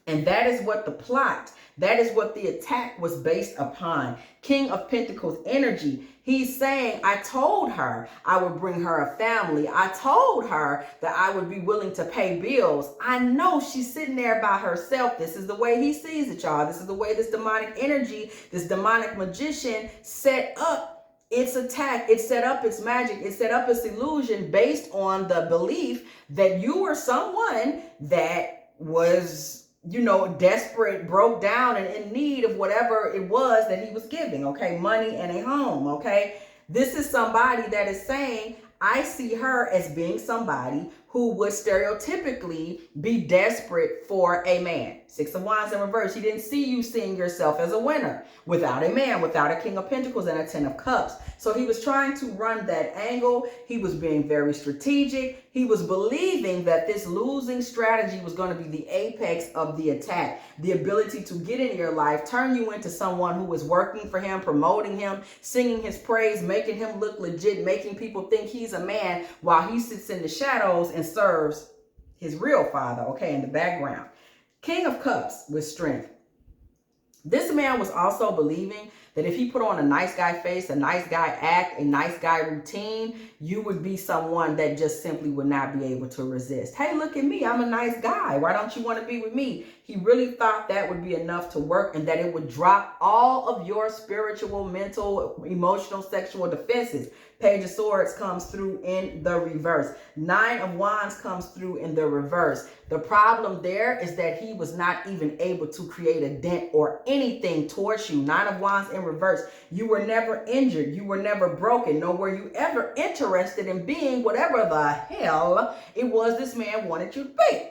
And that is what the plot, that is what the attack was based upon. King of Pentacles energy. He's saying, I told her I would bring her a family. I told her that I would be willing to pay bills. I know she's sitting there by herself. This is the way he sees it, y'all. This is the way this demonic energy, this demonic magician set up its attack. It set up its magic. It set up its illusion based on the belief that you were someone that was, you know, desperate, broke down, and in need of whatever it was that he was giving, okay? Money and a home, okay? This is somebody that is saying, I see her as being somebody who would stereotypically be desperate for a man. 6 of Wands in reverse. He didn't see you seeing yourself as a winner without a man, without a King of Pentacles and a 10 of Cups. So he was trying to run that angle. He was being very strategic. He was believing that this losing strategy was going to be the apex of the attack. The ability to get in your life, turn you into someone who was working for him, promoting him, singing his praise, making him look legit, making people think he's a man while he sits in the shadows and serves his real father, okay, in the background. King of Cups with strength. This man was also believing that if he put on a nice guy face, a nice guy act, a nice guy routine, you would be someone that just simply would not be able to resist. Hey, look at me. I'm a nice guy. Why don't you want to be with me? He really thought that would be enough to work and that it would drop all of your spiritual, mental, emotional, sexual defenses. Page of Swords comes through in the reverse. 9 of Wands comes through in the reverse. The problem there is that he was not even able to create a dent or anything towards you. 9 of Wands in reverse. You were never injured. You were never broken. Nor were you ever interested in being whatever the hell it was this man wanted you to be.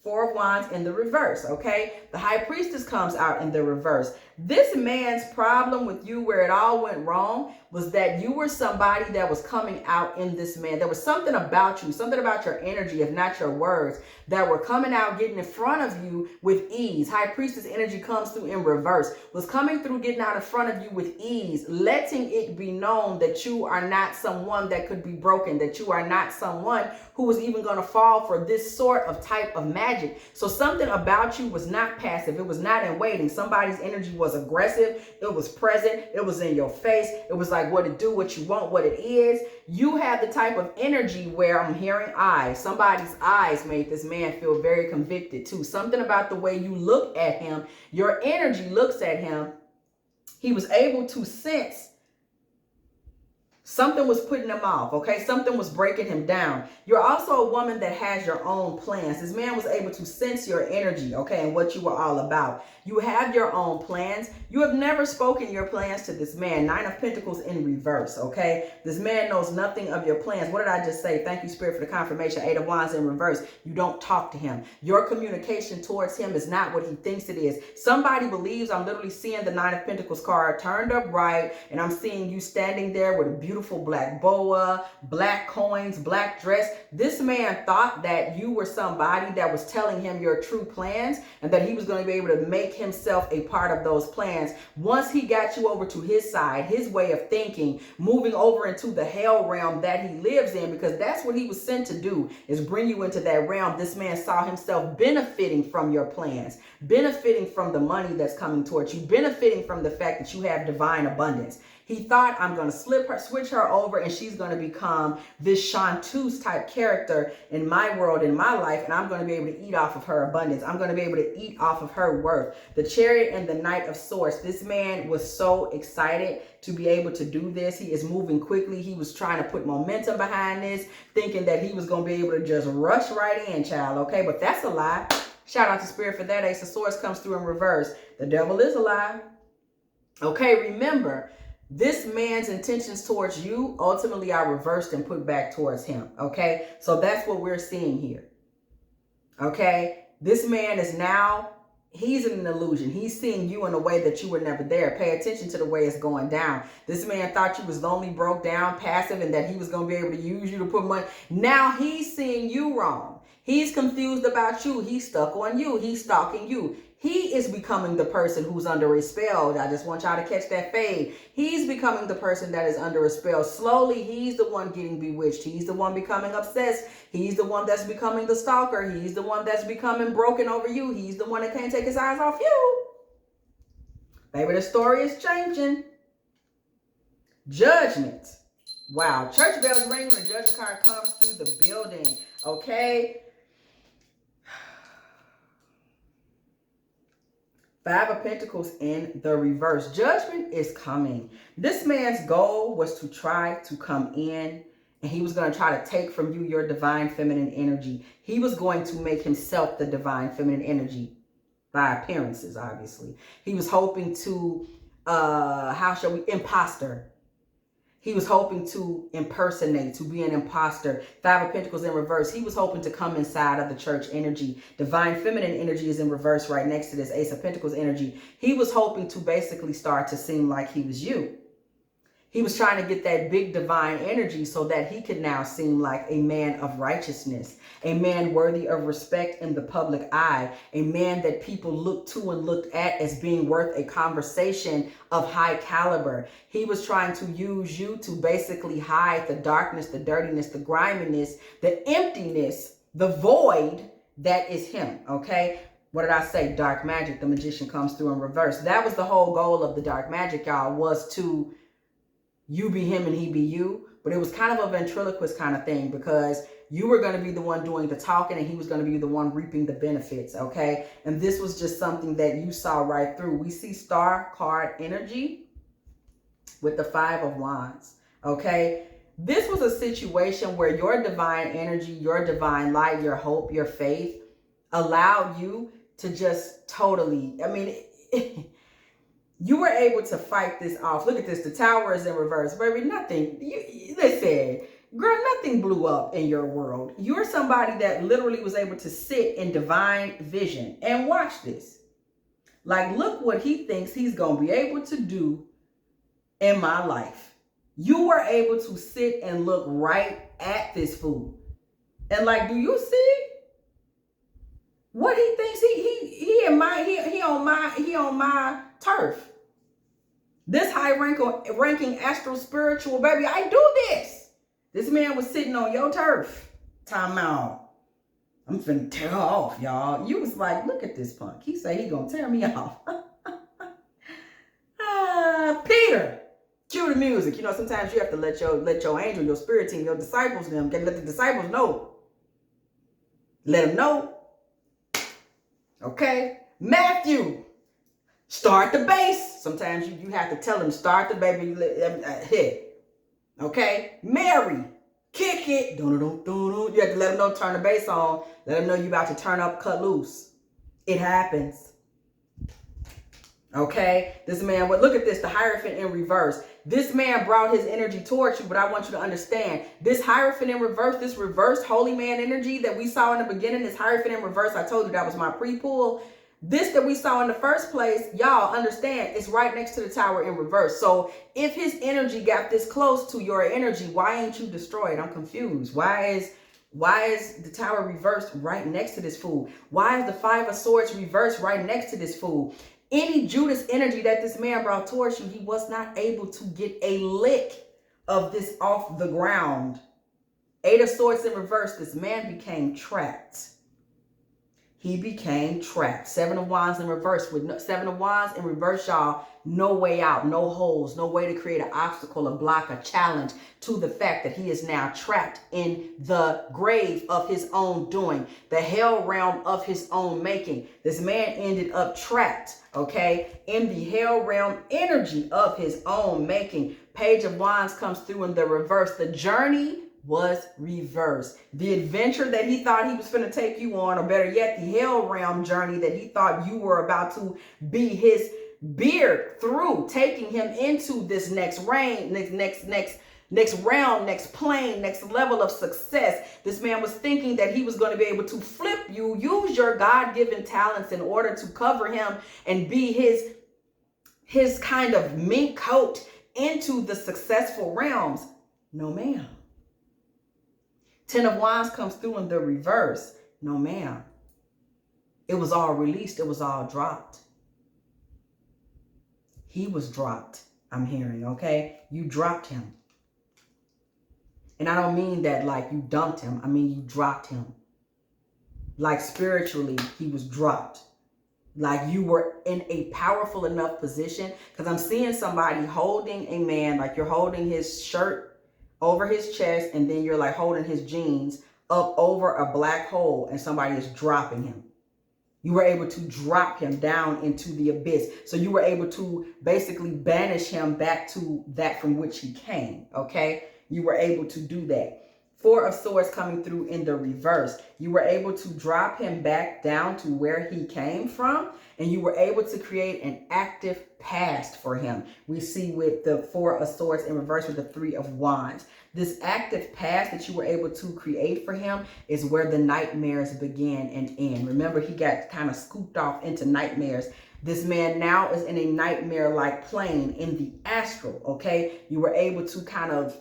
Four of Wands in the reverse, okay? The High Priestess comes out in the reverse. This man's problem with you, where it all went wrong, was that you were somebody that was coming out in this man. There was something about you, something about your energy, if not your words, that were coming out, getting in front of you with ease. High Priestess energy comes through in reverse, was coming through, getting out in front of you with ease, letting it be known that you are not someone that could be broken, that you are not someone who was even going to fall for this sort of type of magic. So something about you was not passive. It was not in waiting. Somebody's energy was aggressive. It was present. It was in your face. It was like what it do, what you want, what it is. You have the type of energy where I'm hearing eyes. Somebody's eyes made this man feel very convicted too. Something about the way you look at him, your energy looks at him. He was able to sense something was putting him off, okay? Something was breaking him down. You're also a woman that has your own plans. This man was able to sense your energy, okay, and what you were all about. You have your own plans. You have never spoken your plans to this man. Nine of Pentacles in reverse, okay? This man knows nothing of your plans. What did I just say? Thank you, Spirit, for the confirmation. Eight of Wands in reverse. You don't talk to him. Your communication towards him is not what he thinks it is. Somebody believes, I'm literally seeing the Nine of Pentacles card turned up right, and I'm seeing you standing there with a beautiful black boa, black coins, black dress. This man thought that you were somebody that was telling him your true plans and that he was going to be able to make himself a part of those plans. Once he got you over to his side, his way of thinking, moving over into the hell realm that he lives in, because that's what he was sent to do, is bring you into that realm. This man saw himself benefiting from your plans, benefiting from the money that's coming towards you, benefiting from the fact that you have divine abundance. He thought, I'm going to switch her over, and she's going to become this chanteuse type character in my world, in my life, and I'm going to be able to eat off of her abundance. I'm going to be able to eat off of her worth. The Chariot and the Knight of Swords. This man was so excited to be able to do this. He is moving quickly. He was trying to put momentum behind this, thinking that he was going to be able to just rush right in, child, okay? But that's a lie. Shout out to Spirit for that. Ace of Swords comes through in reverse. The devil is a lie. Okay, remember, this man's intentions towards you ultimately are reversed and put back towards him, okay? So that's what we're seeing here, okay? This man is now, he's in an illusion. He's seeing you in a way that you were never there. Pay attention to the way it's going down. This man thought you was lonely, broke down, passive, and that he was going to be able to use you to put money. Now he's seeing you wrong. He's confused about you. He's stuck on you. He's stalking you. He is becoming the person who's under a spell. I just want y'all to catch that fade. He's becoming the person that is under a spell. Slowly, he's the one getting bewitched. He's the one becoming obsessed. He's the one that's becoming the stalker. He's the one that's becoming broken over you. He's the one that can't take his eyes off you. Baby, the story is changing. Judgment. Wow. Church bells ring when the judgment card comes through the building. Okay. Five of Pentacles in the reverse. Judgment is coming. This man's goal was to try to come in, and he was going to try to take from you your divine feminine energy. He was going to make himself the divine feminine energy by appearances, obviously. He was hoping to, imposter. He was hoping to impersonate, to be an imposter. Five of Pentacles in reverse. He was hoping to come inside of the church energy. Divine feminine energy is in reverse right next to this Ace of Pentacles energy. He was hoping to basically start to seem like he was you. He was trying to get that big divine energy so that he could now seem like a man of righteousness, a man worthy of respect in the public eye, a man that people looked to and looked at as being worth a conversation of high caliber. He was trying to use you to basically hide the darkness, the dirtiness, the griminess, the emptiness, the void that is him, okay? What did I say? Dark magic. The magician comes through in reverse. That was the whole goal of the dark magic, y'all, was to you be him and he be you. But it was kind of a ventriloquist kind of thing, because you were going to be the one doing the talking and he was going to be the one reaping the benefits, okay? And this was just something that you saw right through. We see star card energy with the Five of Wands, okay? This was a situation where your divine energy, your divine light, your hope, your faith allowed you to just totally, you were able to fight this off. Look at this. The Tower is in reverse. Baby, nothing. Listen, Girl, nothing blew up in your world. You're somebody that literally was able to sit in divine vision. And watch this. Like, look what he thinks he's going to be able to do in my life. You were able to sit and look right at this fool. And like, do you see what he thinks he on my turf? This high ranking astral spiritual baby, I do this. This man was sitting on your turf. Time out. I'm finna tear her off, y'all. You was like, look at this punk. He say he gonna tear me off. Peter, cue the music. You know, sometimes you have to let your angel, your spirit team, your disciples, let the disciples know. Let them know. Okay? Matthew, start the bass. Sometimes you have to tell them, start the baby, hit. Okay? Mary, kick it. You have to let them know, turn the bass on. Let them know you about to turn up, cut loose. It happens. Okay? This man, look at this, the Hierophant in reverse. This man brought his energy towards you, but I want you to understand, this Hierophant in reverse, this reversed holy man energy that we saw in the beginning, this Hierophant in reverse, I told you that was my pre-pull. This that we saw in the first place, y'all understand, it's right next to the tower in reverse. So if his energy got this close to your energy, why ain't you destroyed? I'm confused. Why is the tower reversed right next to this fool? Why is the Five of Swords reversed right next to this fool? Any Judas energy that this man brought towards you, he was not able to get a lick of this off the ground. Eight of Swords in reverse, this man became trapped. He became trapped. Seven of Wands in reverse. With Seven of Wands in reverse, y'all, no way out, no holes, no way to create an obstacle, a block, a challenge to the fact that he is now trapped in the grave of his own doing, the hell realm of his own making. This man ended up trapped, okay, in the hell realm energy of his own making. Page of Wands comes through in the reverse. The journey was reversed. The adventure that he thought he was going to take you on, or better yet, the hell realm journey that he thought you were about to be his beard through, taking him into this next realm, next plane, next level of success. This man was thinking that he was going to be able to flip you, use your God-given talents in order to cover him and be his kind of mink coat into the successful realms. No, ma'am. Ten of Wands comes through in the reverse. No, ma'am. It was all released. It was all dropped. He was dropped, I'm hearing, okay? You dropped him. And I don't mean that like you dumped him. I mean you dropped him. Like spiritually, he was dropped. Like you were in a powerful enough position. Because I'm seeing somebody holding a man, like you're holding his shirt over his chest, and then you're like holding his jeans up over a black hole, and somebody is dropping him. You were able to drop him down into the abyss. So you were able to basically banish him back to that from which he came, okay? You were able to do that. Four of Swords coming through in the reverse. You were able to drop him back down to where he came from, and you were able to create an active past for him. We see with the Four of Swords in reverse with the Three of Wands. This active past that you were able to create for him is where the nightmares began and end. Remember, he got kind of scooped off into nightmares. This man now is in a nightmare-like plane in the astral, okay? You were able to kind of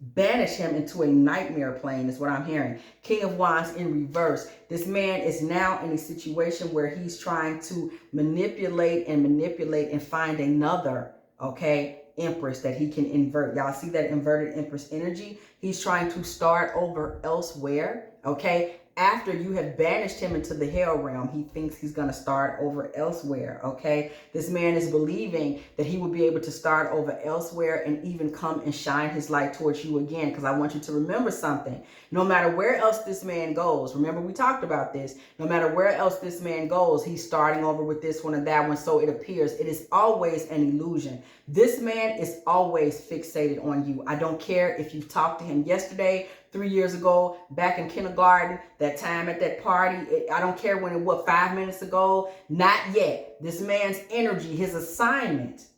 banish him into a nightmare plane is what I'm hearing. King of Wands in reverse. This man is now in a situation where he's trying to manipulate and find another, okay, Empress that he can invert. Y'all see that inverted Empress energy? He's trying to start over elsewhere, okay? After you have banished him into the hell realm, he thinks he's going to start over elsewhere, okay? This man is believing that he will be able to start over elsewhere and even come and shine his light towards you again, because I want you to remember something. No matter where else this man goes, remember we talked about this, no matter where else this man goes, he's starting over with this one and that one, so it appears. It is always an illusion. This man is always fixated on you. I don't care if you talked to him yesterday, 3 years ago, back in kindergarten, that time at that party. I don't care when it was 5 minutes ago. Not yet. This man's energy, his assignment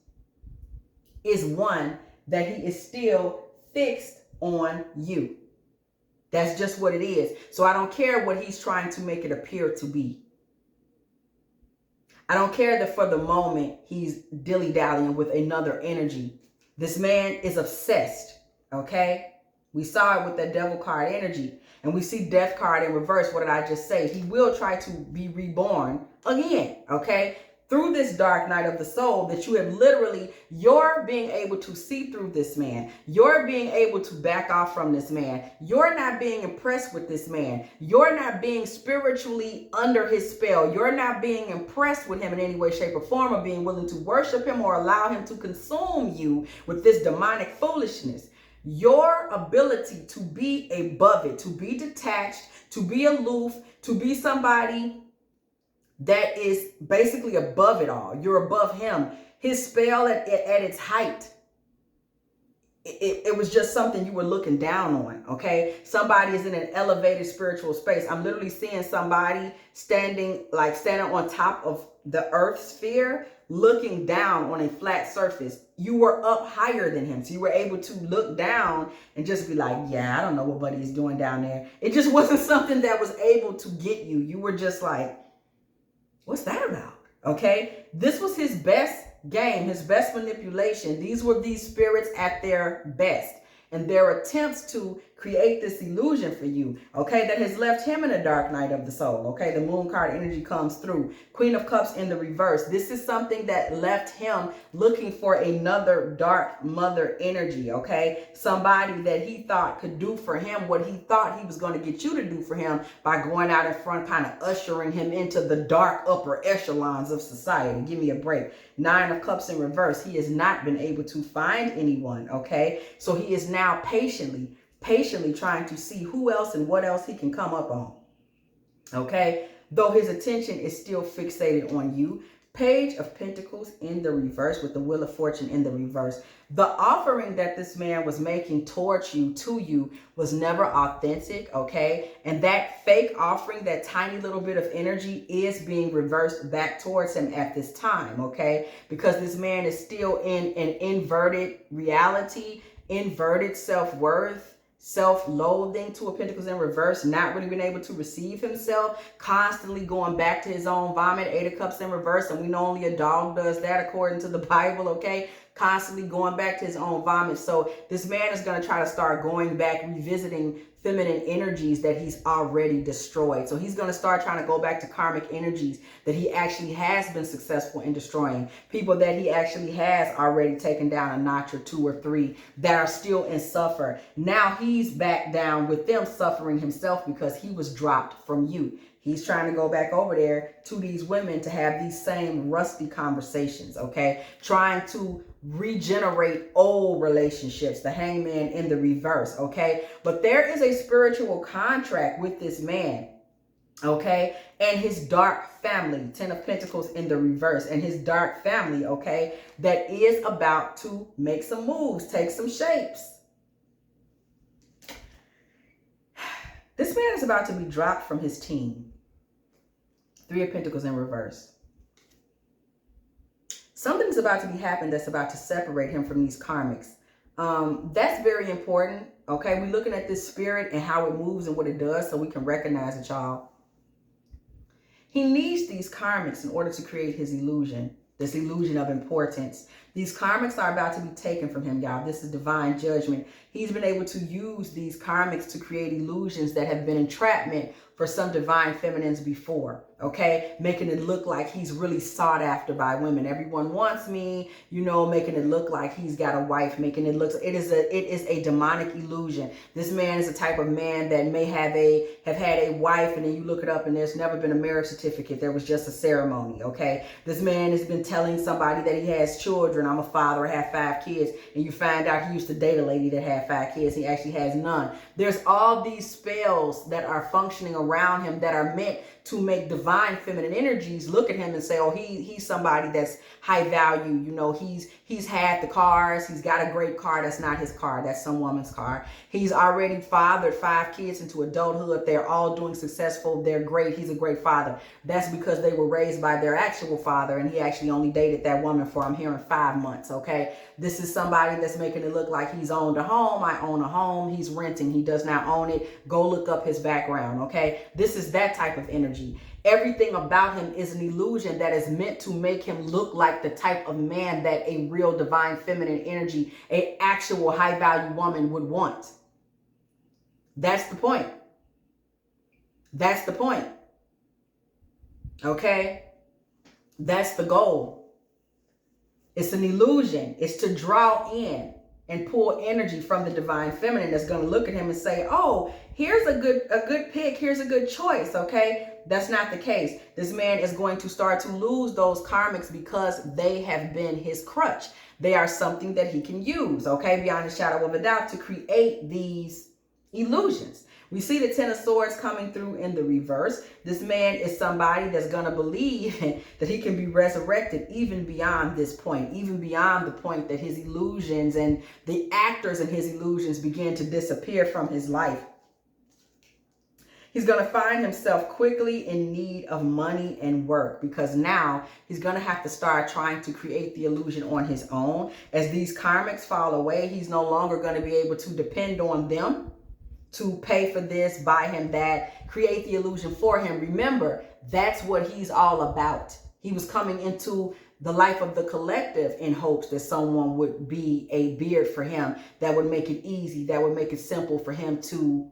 is one that he is still fixed on you. That's just what it is. So I don't care what he's trying to make it appear to be. I don't care that for the moment he's dilly-dallying with another energy. This man is obsessed, okay? We saw it with that devil card energy. And we see death card in reverse. What did I just say? He will try to be reborn again, okay? Through this dark night of the soul that you have literally, you're being able to see through this man. You're being able to back off from this man. You're not being impressed with this man. You're not being spiritually under his spell. You're not being impressed with him in any way, shape, or form, or being willing to worship him or allow him to consume you with this demonic foolishness. Your ability to be above it, to be detached, to be aloof, to be somebody that is basically above it all. You're above him. His spell at its height, it was just something you were looking down on, okay? Somebody is in an elevated spiritual space. I'm literally seeing somebody standing on top of the earth sphere, looking down on a flat surface. You were up higher than him. So you were able to look down and just be like, yeah, I don't know what Buddy is doing down there. It just wasn't something that was able to get you. You were just like, what's that about? Okay. This was his best game, his best manipulation. These were these spirits at their best. And their attempts to create this illusion for you, okay, that has left him in a dark night of the soul, okay? The moon card energy comes through. Queen of Cups in the reverse. This is something that left him looking for another dark mother energy, okay? Somebody that he thought could do for him what he thought he was going to get you to do for him by going out in front, kind of ushering him into the dark upper echelons of society. Give me a break. Nine of Cups in reverse. He has not been able to find anyone, okay? So he is now patiently trying to see who else and what else he can come up on, okay? Though his attention is still fixated on you. Page of Pentacles in the reverse with the Wheel of Fortune in the reverse. The offering that this man was making towards you, to you, was never authentic, okay? And that fake offering, that tiny little bit of energy, is being reversed back towards him at this time, okay? Because this man is still in an inverted reality, inverted self-worth, self-loathing, Two of Pentacles in reverse, not really being able to receive himself, constantly going back to his own vomit, Eight of Cups in reverse, and we know only a dog does that according to the Bible, okay? Constantly going back to his own vomit. So this man is going to try to start going back, revisiting feminine energies that he's already destroyed. So he's going to start trying to go back to karmic energies that he actually has been successful in destroying. People that he actually has already taken down a notch or two or three that are still in suffer. Now he's back down with them, suffering himself because he was dropped from you. He's trying to go back over there to these women to have these same rusty conversations, okay? Trying to regenerate old relationships, the Hangman in the reverse, okay? But there is a spiritual contract with this man, okay? And his dark family, Ten of Pentacles in the reverse, and his dark family, okay? That is about to make some moves, take some shapes. This man is about to be dropped from his team. Three of Pentacles in reverse. Something's about to be happening that's about to separate him from these karmics. That's very important, okay? We're looking at this spirit and how it moves and what it does so we can recognize it, y'all. He needs these karmics in order to create his illusion, this illusion of importance. These karmics are about to be taken from him, y'all. This is divine judgment. He's been able to use these karmics to create illusions that have been entrapment for some divine feminines before, okay? Making it look like he's really sought after by women. Everyone wants me, you know, making it look like he's got a wife, making it look, it is a demonic illusion. This man is a type of man that may have had a wife, and then you look it up and there's never been a marriage certificate. There was just a ceremony, okay? This man has been telling somebody that he has children. I'm a father, I have 5 kids, and you find out he used to date a lady that had 5 kids. He actually has none. There's all these spells that are functioning around him that are meant to make divine feminine energies look at him and say, oh, he's somebody that's high value. You know, he's had the cars. He's got a great car. That's not his car. That's some woman's car. He's already fathered 5 kids into adulthood. They're all doing successful. They're great. He's a great father. That's because they were raised by their actual father, and he actually only dated that woman for, I'm hearing, 5 months, okay? This is somebody that's making it look like he's owned a home. I own a home. He's renting. He does not own it. Go look up his background, okay? This is that type of energy. Everything about him is an illusion that is meant to make him look like the type of man that a real divine feminine energy, an actual high value woman would want. That's the point. That's the point. Okay? That's the goal. It's an illusion. It's to draw in and pull energy from the divine feminine that's going to look at him and say, oh, here's a good pick. Here's a good choice. Okay. That's not the case. This man is going to start to lose those karmics because they have been his crutch. They are something that he can use. Okay. Beyond a shadow of a doubt, to create these illusions. We see the 10 of Swords coming through in the reverse. This man is somebody that's going to believe that he can be resurrected even beyond this point, even beyond the point that his illusions and the actors in his illusions begin to disappear from his life. He's going to find himself quickly in need of money and work, because now he's going to have to start trying to create the illusion on his own. As these karmics fall away, he's no longer going to be able to depend on them to pay for this, buy him that, create the illusion for him. Remember, that's what he's all about. He was coming into the life of the collective in hopes that someone would be a beard for him that would make it easy, that would make it simple for him to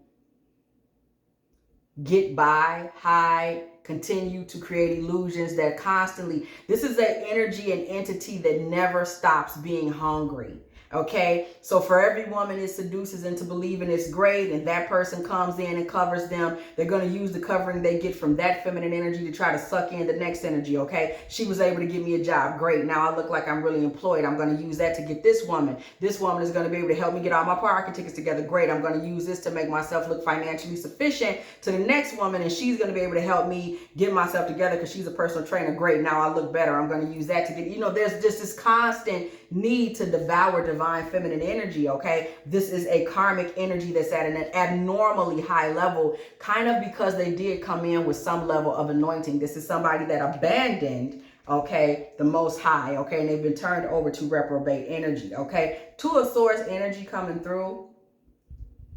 get by, hide, continue to create illusions that constantly, this is an energy and entity that never stops being hungry. Okay, so for every woman it seduces into believing it's great, and that person comes in and covers them, they're going to use the covering they get from that feminine energy to try to suck in the next energy. Okay, she was able to give me a job. Great. Now I look like I'm really employed. I'm going to use that to get this woman. This woman is going to be able to help me get all my parking tickets together. Great. I'm going to use this to make myself look financially sufficient to the next woman, and she's going to be able to help me get myself together because she's a personal trainer. Great. Now I look better. I'm going to use that to get, you know, there's just this constant need to devour divine feminine energy. Okay, this is a karmic energy that's at an abnormally high level, kind of because they did come in with some level of anointing. This is somebody that abandoned, okay, the Most High, okay, and they've been turned over to reprobate energy. Okay, 2 of Swords energy coming through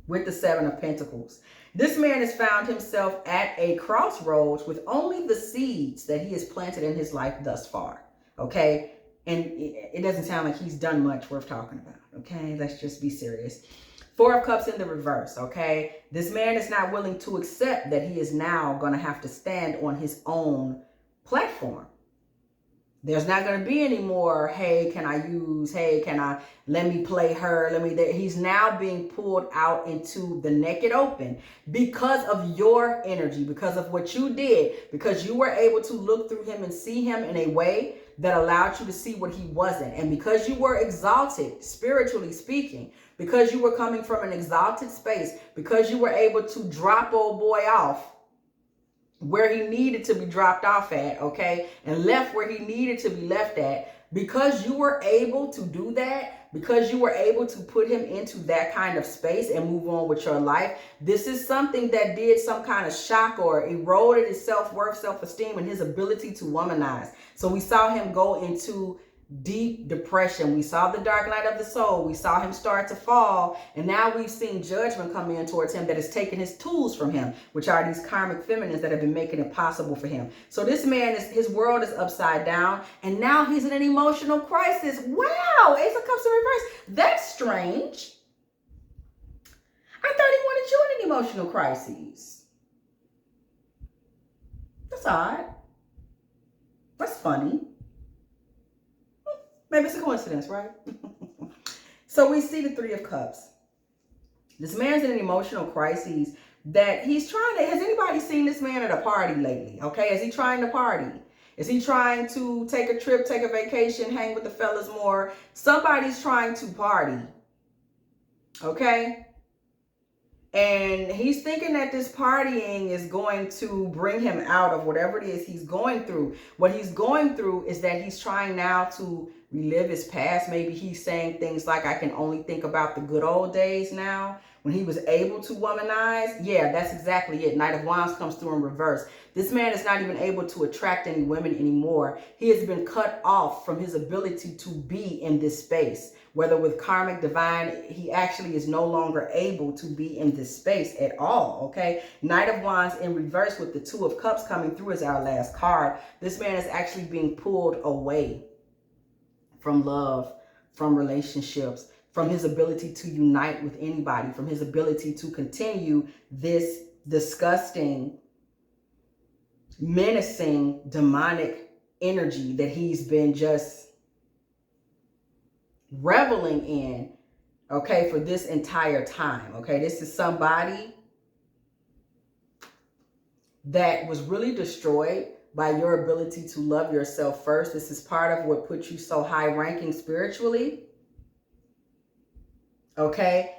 with the 7 of Pentacles. This man has found himself at a crossroads with only the seeds that he has planted in his life thus far. Okay, and it doesn't sound like he's done much worth talking about. Okay, let's just be serious. 4 of Cups in the reverse. Okay, this man is not willing to accept that he is now going to have to stand on his own platform. There's not going to be any more, hey, can I use, hey, let me play her, he's now being pulled out into the naked open because of your energy, because of what you did, because you were able to look through him and see him in a way that allowed you to see what he wasn't. And because you were exalted, spiritually speaking, because you were coming from an exalted space, because you were able to drop old boy off where he needed to be dropped off at, okay, and left where he needed to be left at, because you were able to do that, because you were able to put him into that kind of space and move on with your life, this is something that did some kind of shock or eroded his self-worth, self-esteem, and his ability to womanize. So we saw him go into deep depression. We saw the dark night of the soul. We saw him start to fall. And now we've seen judgment come in towards him that has taken his tools from him, which are these karmic feminines that have been making it possible for him. So this man, his world is upside down. And now he's in an emotional crisis. Wow. Ace of Cups in reverse. That's strange. I thought he wanted you in an emotional crisis. That's odd. That's funny. Maybe it's a coincidence, right? So we see the 3 of Cups. This man's in an emotional crisis that he's trying to, has anybody seen this man at a party lately? Okay, is he trying to party? Is he trying to take a trip, take a vacation, hang with the fellas more? Somebody's trying to party. Okay? And he's thinking that this partying is going to bring him out of whatever it is he's going through. What he's going through is that he's trying now to relive his past. Maybe he's saying things like, I can only think about the good old days now, when he was able to womanize. Yeah, that's exactly it. Knight of Wands comes through in reverse. This man is not even able to attract any women anymore. He has been cut off from his ability to be in this space. Whether with karmic, divine, he actually is no longer able to be in this space at all, okay? Knight of Wands in reverse with the Two of Cups coming through as our last card. This man is actually being pulled away from love, from relationships, from his ability to unite with anybody, from his ability to continue this disgusting, menacing, demonic energy that he's been just reveling in, okay, for this entire time, okay? This is somebody that was really destroyed by your ability to love yourself first. This is part of what puts you so high ranking spiritually, okay?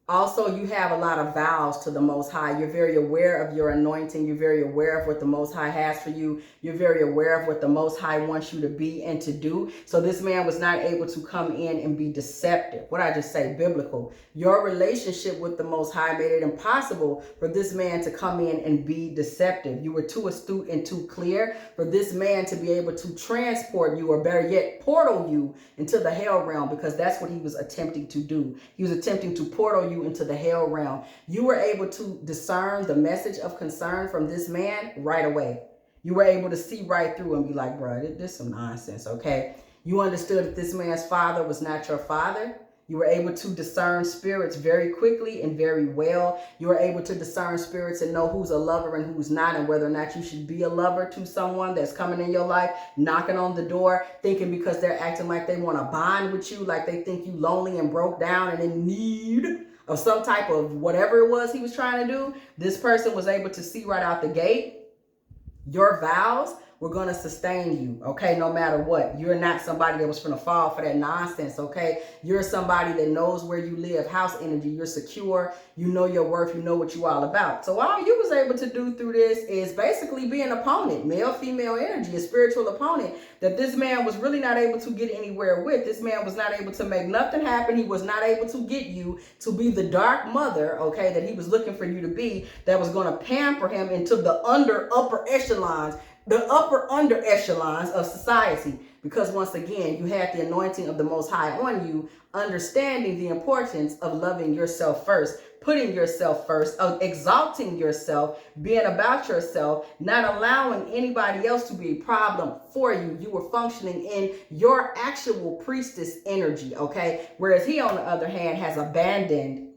Also, you have a lot of vows to the Most High. You're very aware of your anointing. You're very aware of what the Most High has for you. You're very aware of what the Most High wants you to be and to do. So this man was not able to come in and be deceptive. What I just say, biblical. Your relationship with the Most High made it impossible for this man to come in and be deceptive. You were too astute and too clear for this man to be able to transport you, or better yet, portal you into the hell realm, because that's what he was attempting to do. He was attempting to portal you into the hell realm. You were able to discern the message of concern from this man right away. You were able to see right through and be like, bro, this is some nonsense, okay? You understood that this man's father was not your father. You were able to discern spirits very quickly and very well. You were able to discern spirits and know who's a lover and who's not, and whether or not you should be a lover to someone that's coming in your life, knocking on the door, thinking because they're acting like they want to bond with you, like they think you lonely and broke down and in need of some type of whatever it was he was trying to do. This person was able to see right out the gate, your vows were going to sustain you, okay, no matter what. You're not somebody that was going to fall for that nonsense, okay? You're somebody that knows where you live, house energy. You're secure. You know your worth. You know what you all about. So all you was able to do through this is basically be an opponent, male, female energy, a spiritual opponent that this man was really not able to get anywhere with. This man was not able to make nothing happen. He was not able to get you to be the dark mother, okay, that he was looking for you to be, that was going to pamper him into the upper echelons, the under echelons of society. Because once again, you had the anointing of the Most High on you, understanding the importance of loving yourself first, putting yourself first, exalting yourself, being about yourself, not allowing anybody else to be a problem for you. You were functioning in your actual priestess energy, okay? Whereas he, on the other hand, has abandoned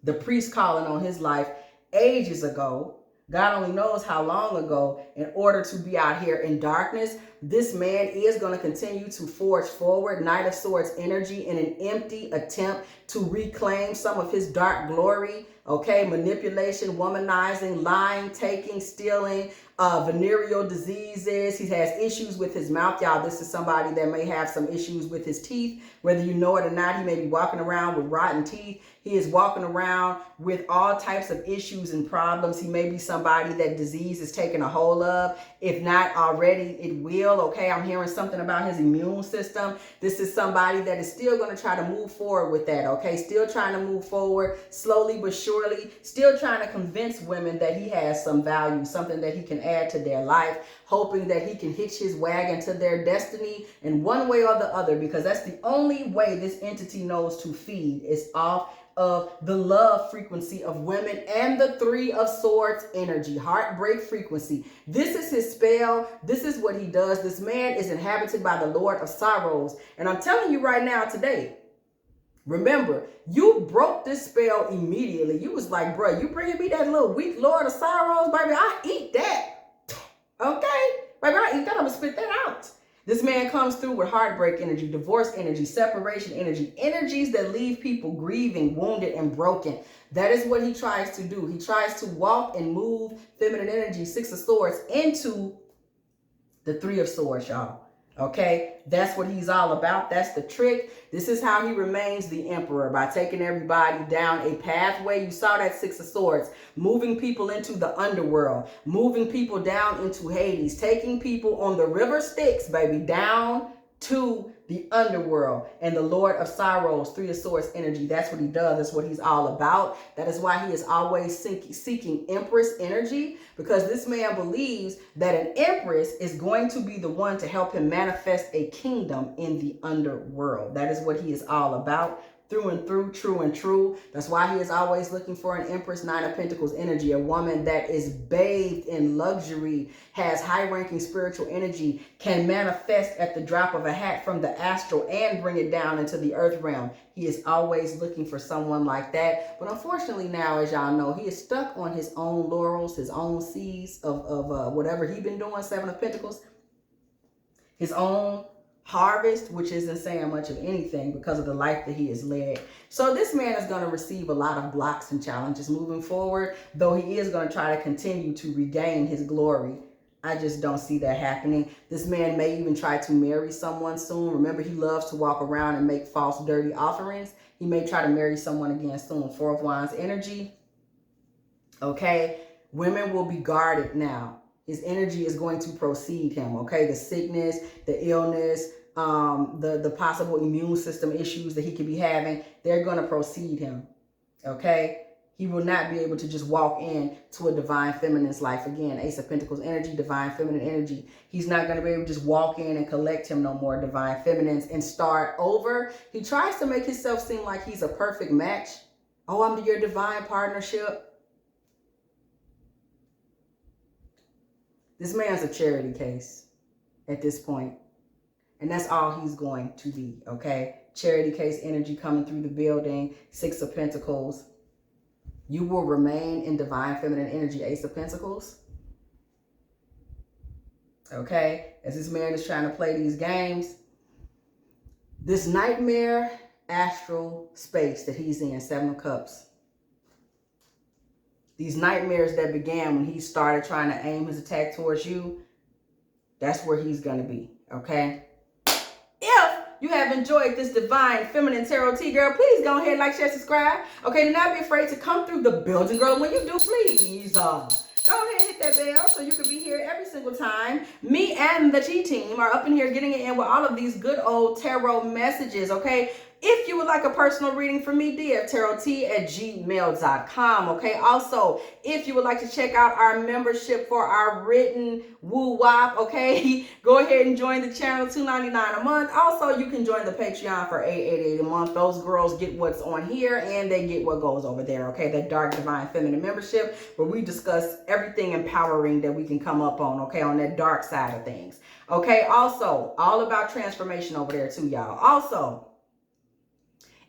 the priest calling on his life ages ago. God only knows how long ago, in order to be out here in darkness. This man is going to continue to forge forward, Knight of Swords energy, in an empty attempt to reclaim some of his dark glory, okay? Manipulation, womanizing, lying, taking, stealing, venereal diseases. He has issues with his mouth, y'all. This is somebody that may have some issues with his teeth. Whether you know it or not, he may be walking around with rotten teeth. He is walking around with all types of issues and problems. He may be somebody that disease is taking a hold of. If not already, it will, okay? I'm hearing something about his immune system. This is somebody that is still going to try to move forward with that, okay? Still trying to move forward slowly but surely. Still trying to convince women that he has some value, something that he can add to their life, hoping that he can hitch his wagon to their destiny in one way or the other, because that's the only way this entity knows to feed, is off of the love frequency of women and the Three of Swords energy, heartbreak frequency. This is his spell. This is what he does. This man is inhabited by the Lord of Sorrows. And I'm telling you right now today, remember, you broke this spell immediately. You was like, bro, you bringing me that little weak Lord of Sorrows, baby, I eat that. Okay? Baby, I eat that. I'm going to spit that out. This man comes through with heartbreak energy, divorce energy, separation energy, energies that leave people grieving, wounded, and broken. That is what he tries to do. He tries to walk and move feminine energy, Six of Swords, into the Three of Swords, y'all. Okay, that's what he's all about. That's the trick. This is how he remains the emperor, by taking everybody down a pathway. You saw that Six of Swords, moving people into the underworld, moving people down into Hades, taking people on the river Styx, baby, down to the underworld. And the Lord of Sorrows, Three of Swords energy, that's what he does. That's what he's all about. That is why he is always seeking Empress energy, because this man believes that an Empress is going to be the one to help him manifest a kingdom in the underworld. That is what he is all about. Through and through, true and true. That's why he is always looking for an Empress, Nine of Pentacles energy, a woman that is bathed in luxury, has high-ranking spiritual energy, can manifest at the drop of a hat from the astral and bring it down into the earth realm. He is always looking for someone like that. But unfortunately now, as y'all know, he is stuck on his own laurels, his own seas of whatever he's been doing, Seven of Pentacles, his own harvest, which isn't saying much of anything because of the life that he has led. So this man is going to receive a lot of blocks and challenges moving forward, though he is going to try to continue to regain his glory. I just don't see that happening. This man may even try to marry someone soon. Remember, he loves to walk around and make false, dirty offerings. He may try to marry someone again soon. Four of Wands energy. Okay, women will be guarded now. His energy is going to proceed him, okay? The sickness, the illness, the possible immune system issues that he could be having, they're going to proceed him, okay? He will not be able to just walk in to a divine feminine's life again. Ace of Pentacles energy, divine feminine energy. He's not going to be able to just walk in and collect him no more divine feminines and start over. He tries to make himself seem like he's a perfect match. Oh, I'm your divine partnership. This man's a charity case at this point. And that's all he's going to be, okay? Charity case energy coming through the building. Six of Pentacles. You will remain in divine feminine energy, Ace of Pentacles. Okay? As this man is trying to play these games. This nightmare astral space that he's in, Seven of Cups. These nightmares that began when he started trying to aim his attack towards you, that's where he's going to be, okay? If you have enjoyed this divine feminine tarot tea, girl, please go ahead, like, share, subscribe. Okay, do not be afraid to come through the building, girl. When you do, please, go ahead and hit that bell so you can be here every single time. Me and the T team are up in here getting it in with all of these good old tarot messages, okay? If you would like a personal reading from me, dftarottea@gmail.com, okay? Also, if you would like to check out our membership for our written woo-wop, okay? Go ahead and join the channel, $2.99 a month. Also, you can join the Patreon for $8.88 a month. Those girls get what's on here and they get what goes over there, okay? That Dark Divine Feminine membership where we discuss everything empowering that we can come up on, okay? On that dark side of things, okay? Also, all about transformation over there too, y'all. Also,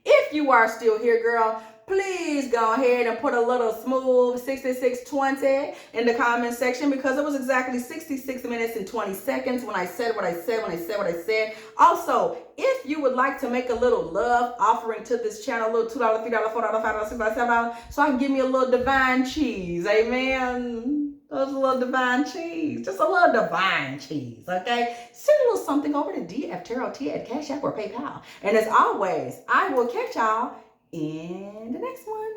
if you are still here, girl, please go ahead and put a little smooth 6620 in the comment section, because it was exactly 66 minutes and 20 seconds when I said what I said, when I said what I said. Also, if you would like to make a little love offering to this channel, a little $2, $3, $4, $5, $6, $7, so I can give me a little divine cheese, amen? Those a little divine cheese, just a little divine cheese, okay? Send a little something over to dftarottea at Cash App or PayPal. And as always, I will catch y'all in the next one.